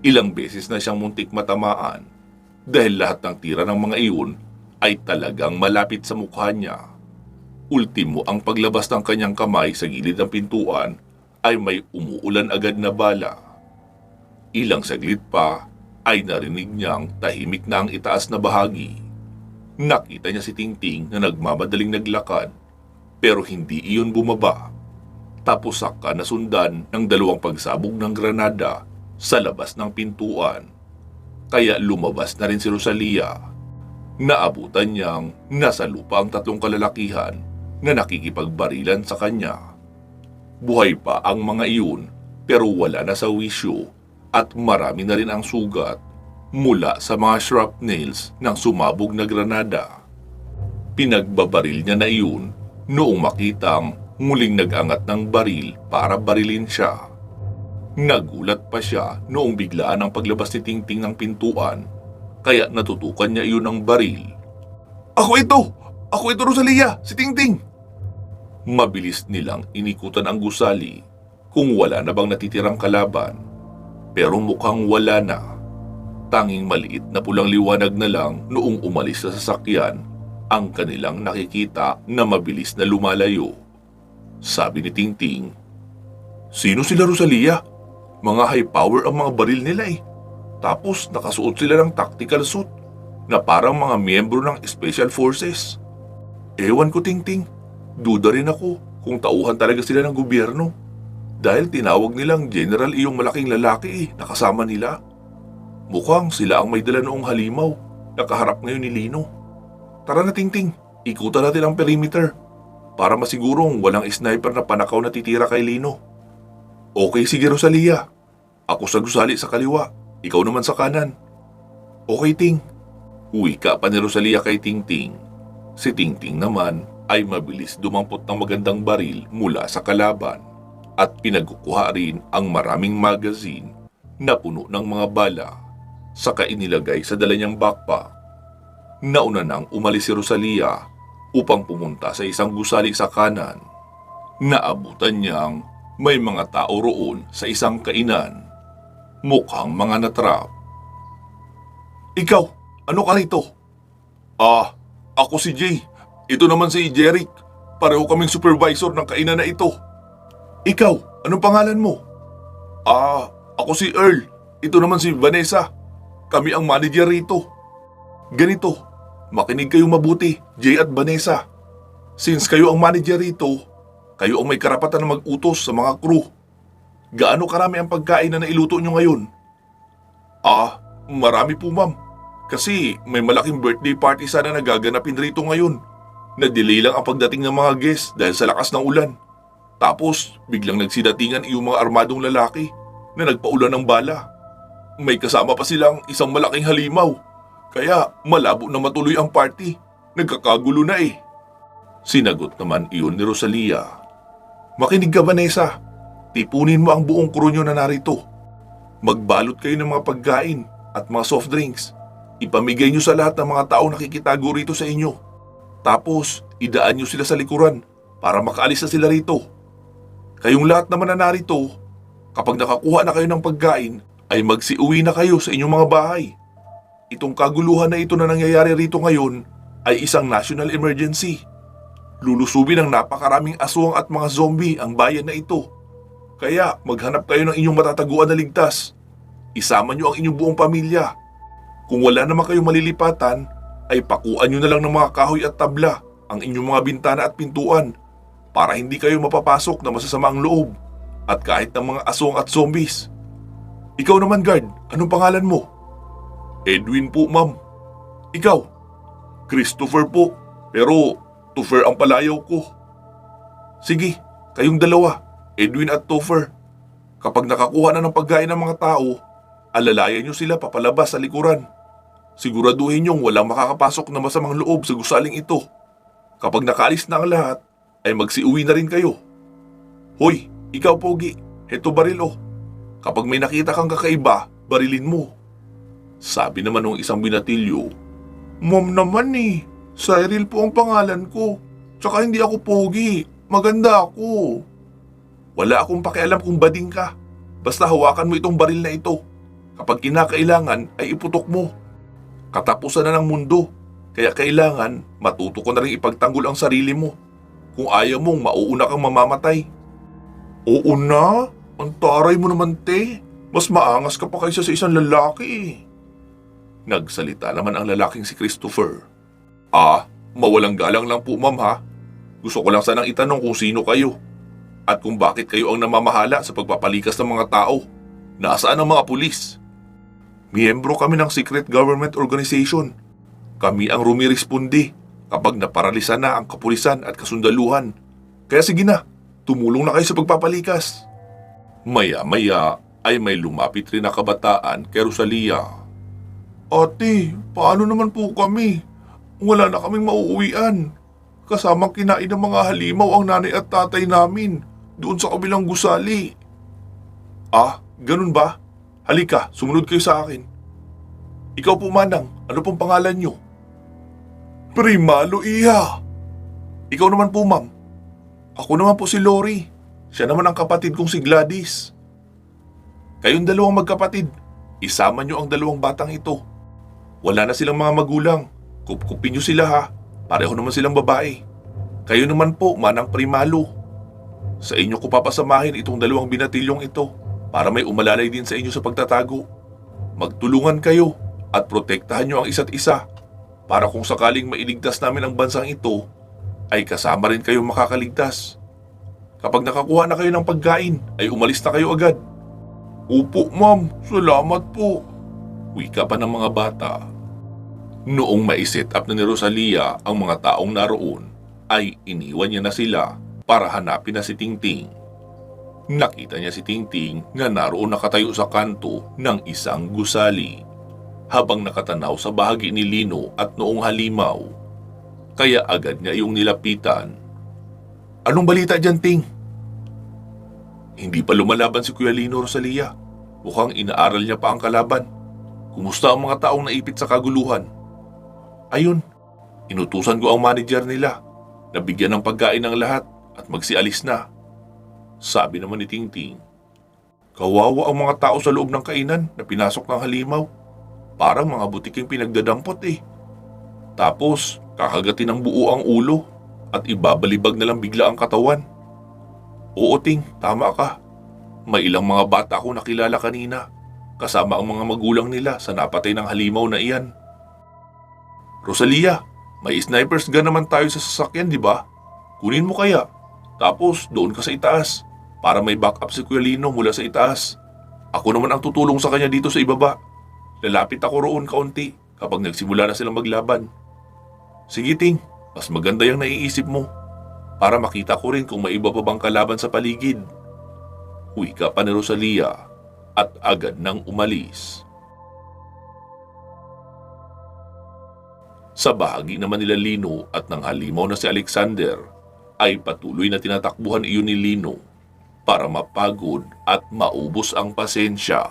Ilang beses na siyang muntik matamaan dahil lahat ng tira ng mga iyon ay talagang malapit sa mukha niya. Ultimo ang paglabas ng kanyang kamay sa gilid ng pintuan ay may umuulan agad na bala. Ilang saglit pa ay narinig niyang tahimik na ang itaas na bahagi. Nakita niya si Tingting na nagmamadaling naglakad pero hindi iyon bumaba. Tapos saka nasundan ng 2 pagsabog ng granada sa labas ng pintuan. Kaya lumabas na rin si Rosalia. Naabutan niyang nasa lupa ang 3 kalalakihan na nakikipagbarilan sa kanya. Buhay pa ang mga iyon pero wala na sa wisyo at marami na rin ang sugat mula sa mga shrapnels ng sumabog na granada. Pinagbabaril niya na iyon noong makitang muling nag-angat ng baril para barilin siya. Nagulat pa siya noong biglaan ang paglabas ni Tingting ng pintuan kaya natutukan niya iyon ng baril. Ako ito! Ako ito, Rosalia! Si Tingting!" Mabilis nilang inikutan ang gusali kung wala na bang natitirang kalaban. Pero mukhang wala na. Tanging maliit na pulang liwanag na lang noong umalis sa sasakyan ang kanilang nakikita na mabilis na lumalayo. Sabi ni Tingting, "Sino sila, Rosalia? Mga high power ang mga baril nila eh. Tapos nakasuot sila ng tactical suit na parang mga miyembro ng Special Forces. Ewan ko, Tingting. Duda rin ako kung tauhan talaga sila ng gobyerno. Dahil tinawag nilang General iyong malaking lalaki na kasama nila. Mukhang sila ang may dala noong halimaw na kaharap ngayon ni Lino. Tara na, Tingting. Ikutan natin ang perimeter para masigurong walang sniper na panakaw na titira kay Lino." "Okay, sige, Rosalia. Ako sa gusali sa kaliwa, ikaw naman sa kanan." "Okay, Ting." Wika pa ni Rosalia kay Tingting. Si Tingting naman ay mabilis dumampot ng magandang baril mula sa kalaban at pinagkukuha rin ang maraming magazine na puno ng mga bala saka inilagay sa dala niyang backpack. Nauna nang umalis si Rosalia upang pumunta sa isang gusali sa kanan. Naabutan niyang may mga tao roon sa isang kainan. Mukhang mga natrap. "Ikaw, ano ka rito?" Ako si Jay. Ito naman si Jeric. Pareho kaming supervisor ng kainan na ito." "Ikaw, anong pangalan mo?" Ako si Earl. Ito naman si Vanessa. Kami ang manager rito." "Ganito, Makinig kayong mabuti, Jay at Vanessa. Since kayo ang manager rito, kayo ang may karapatan na mag-utos sa mga crew. Gaano karami ang pagkain na nailuto nyo ngayon? Marami po ma'am. Kasi may malaking birthday party sana nagaganapin rito ngayon. Na-delay lang ang pagdating ng mga guests dahil sa lakas ng ulan. Tapos biglang nagsidatingan yung mga armadong lalaki na nagpaulan ng bala. May kasama pa silang isang malaking halimaw. Kaya malabo na matuloy ang party. Nagkakagulo na eh. Sinagot naman iyon ni Rosalia. Makinig ka Vanessa. Tipunin mo ang buong crew nyo na narito. Magbalot kayo ng mga pagkain at mga soft drinks. Ipamigay nyo sa lahat ng mga taong nakikitago rito sa inyo. Tapos idaan nyo sila sa likuran para makaalis na sila rito. Kayong lahat naman na narito, kapag nakakuha na kayo ng pagkain, ay magsiuwi na kayo sa inyong mga bahay. Itong kaguluhan na ito na nangyayari rito ngayon ay isang national emergency. Lulusubin ng napakaraming aswang at mga zombie ang bayan na ito. Kaya maghanap kayo ng inyong matataguan na ligtas. Isama nyo ang inyong buong pamilya. Kung wala naman kayong malilipatan, ay pakuan nyo na lang ng mga kahoy at tabla ang inyong mga bintana at pintuan para hindi kayo mapapasok na masasama ang loob at kahit ng mga aswang at zombies. Ikaw naman guard, anong pangalan mo? Edwin po ma'am. Ikaw? Christopher po, pero Topher ang palayaw ko. Sige, kayong dalawa, Edwin at Topher. Kapag nakakuha na ng pagkain ng mga tao, alalayan nyo sila papalabas sa likuran. Siguraduhin nyong walang makakapasok na masamang loob sa gusaling ito. Kapag nakaalis na ang lahat, ay magsiuwi na rin kayo. Hoy, ikaw Pogi, heto baril oh. Kapag may nakita kang kakaiba, barilin mo. Sabi naman ng isang binatilyo, Mom naman eh, Cyril po ang pangalan ko. Tsaka hindi ako Pogi, maganda ako. Wala akong pakialam kung bading ka. Basta hawakan mo itong baril na ito. Kapag kinakailangan ay iputok mo. Katapusan na ng mundo, kaya kailangan matuto ko na rin ipagtanggol ang sarili mo. Kung ayaw mong mauuna kang mamamatay. Oo na, ang taray mo naman te. Mas maangas ka pa kaysa sa isang lalaki. Nagsalita naman ang lalaking si Christopher. Mawalang galang lang po ma'am ha. Gusto ko lang sanang itanong kung sino kayo. At kung bakit kayo ang namamahala sa pagpapalikas ng mga tao. Nasaan ang mga pulis? Miyembro kami ng secret government organization. Kami ang rumiresponde kapag naparalisa na ang kapulisan at kasundaluhan. Kaya sige na, tumulong na kayo sa pagpapalikas. Maya-maya ay may lumapit rin na kabataan kay Rosalia. Ate, paano naman po kami? Wala na kaming mauuwian. Kasamang kinain ng mga halimaw ang nanay at tatay namin doon sa kabilang gusali. Ganun ba? Halika, sumunod kayo sa akin. Ikaw po manang, ano pong pangalan nyo? Primalo Iha. Ikaw naman po ma'am. Ako naman po si Lori. Siya naman ang kapatid kong si Gladys. Kayong dalawang magkapatid, isama nyo ang dalawang batang ito. Wala na silang mga magulang. Kupkupin nyo sila ha. Pareho naman silang babae. Kayo naman po, manang Primalo. Sa inyo ko papasamahin itong dalawang binatilyong ito para may umalalay din sa inyo sa pagtatago. Magtulungan kayo at protektahan nyo ang isa't isa para kung sakaling mailigtas namin ang bansang ito, ay kasama rin kayong makakaligtas. Kapag nakakuha na kayo ng pagkain, ay umalis na kayo agad. Opo ma'am, salamat po. Wika pa ng mga bata. Noong maiset up na ni Rosalia ang mga taong naroon, ay iniwan niya na sila para hanapin na si Tingting. Nakita niya si Tingting na naroon nakatayo sa kanto ng isang gusali habang nakatanaw sa bahagi ni Lino at Noong Halimaw. Kaya agad niya iyong nilapitan. Anong balita dyan, Ting? Hindi pa lumalaban si Kuya Lino, Rosalia. Mukhang inaaral niya pa ang kalaban. Kumusta ang mga taong naipit sa kaguluhan? Ayun, inutusan ko ang manager nila na bigyan ng pagkain ng lahat at magsialis na. Sabi naman ni Tingting. Kawawa ang mga tao sa loob ng kainan na pinasok ng halimaw. Parang mga butiking pinagdadampot eh. Tapos, kakagatin ng buo ang ulo at ibabalibag na lang bigla ang katawan. Oo Ting, tama ka. May ilang mga bata akong nakilala kanina, kasama ang mga magulang nila sa napatay ng halimaw na iyan. Rosalia, may snipers gun naman tayo sa sasakyan, di ba? Kunin mo kaya. Tapos doon ka sa itaas para may backup si Kuya Lino mula sa itaas. Ako naman ang tutulong sa kanya dito sa ibaba. Lalapit ako roon kaunti kapag nagsimula na silang maglaban. Sige Ting, mas maganda yung naiisip mo para makita ko rin kung may iba pa bang kalaban sa paligid. Wika pa ni Rosalia at agad nang umalis. Sa bahagi naman nila Lino at ng halimaw na si Alexander ay patuloy na tinatakbuhan iyon ni Lino para mapagod at maubos ang pasensya.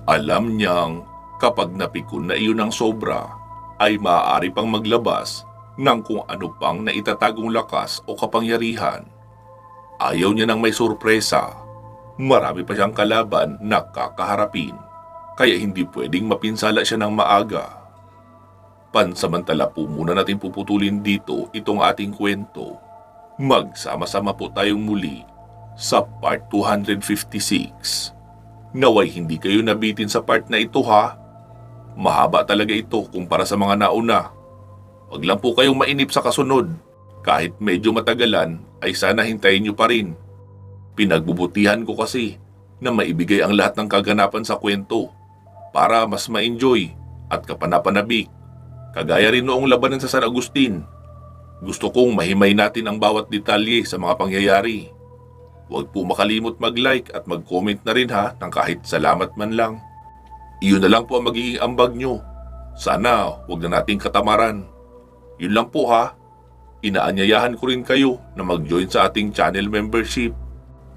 Alam niyang kapag napikon na iyon ng sobra ay maaari pang maglabas ng kung ano pang naitatagong lakas o kapangyarihan. Ayaw niya ng may sorpresa. Marami pa siyang kalaban na kakaharapin kaya hindi pwedeng mapinsala siya ng maaga. Pansamantala po muna natin puputulin dito itong ating kwento. Magsama-sama po tayong muli sa part 256. Naway hindi kayo nabitin sa part na ito ha. Mahaba talaga ito kumpara sa mga nauna. Wag lang po kayong mainip sa kasunod. Kahit medyo matagalan ay sana hintayin nyo pa rin. Pinagbubutihan ko kasi na maibigay ang lahat ng kaganapan sa kwento para mas ma-enjoy at kapanapanabik. Kagaya rin noong labanan sa San Agustin. Gusto kong mahimay natin ang bawat detalye sa mga pangyayari. Huwag po makalimot mag-like at mag-comment na rin ha ng kahit salamat man lang. Iyon na lang po ang magiging ambag nyo. Sana huwag na nating katamaran. Yun lang po ha. Inaanyayahan ko rin kayo na mag-join sa ating channel membership.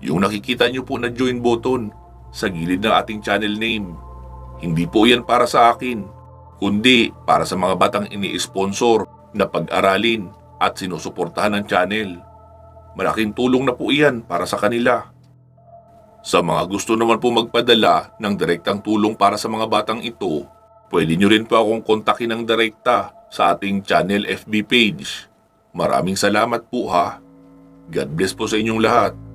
Yung nakikita nyo po na join button sa gilid ng ating channel name. Hindi po yan para sa akin, kundi para sa mga batang ini-sponsor na pag-aralin at sinusuportahan ng channel. Malaking tulong na po iyan para sa kanila. Sa mga gusto naman po magpadala ng direktang tulong para sa mga batang ito, pwede nyo rin po akong kontakin ng direkta sa ating channel FB page. Maraming salamat po ha. God bless po sa inyong lahat.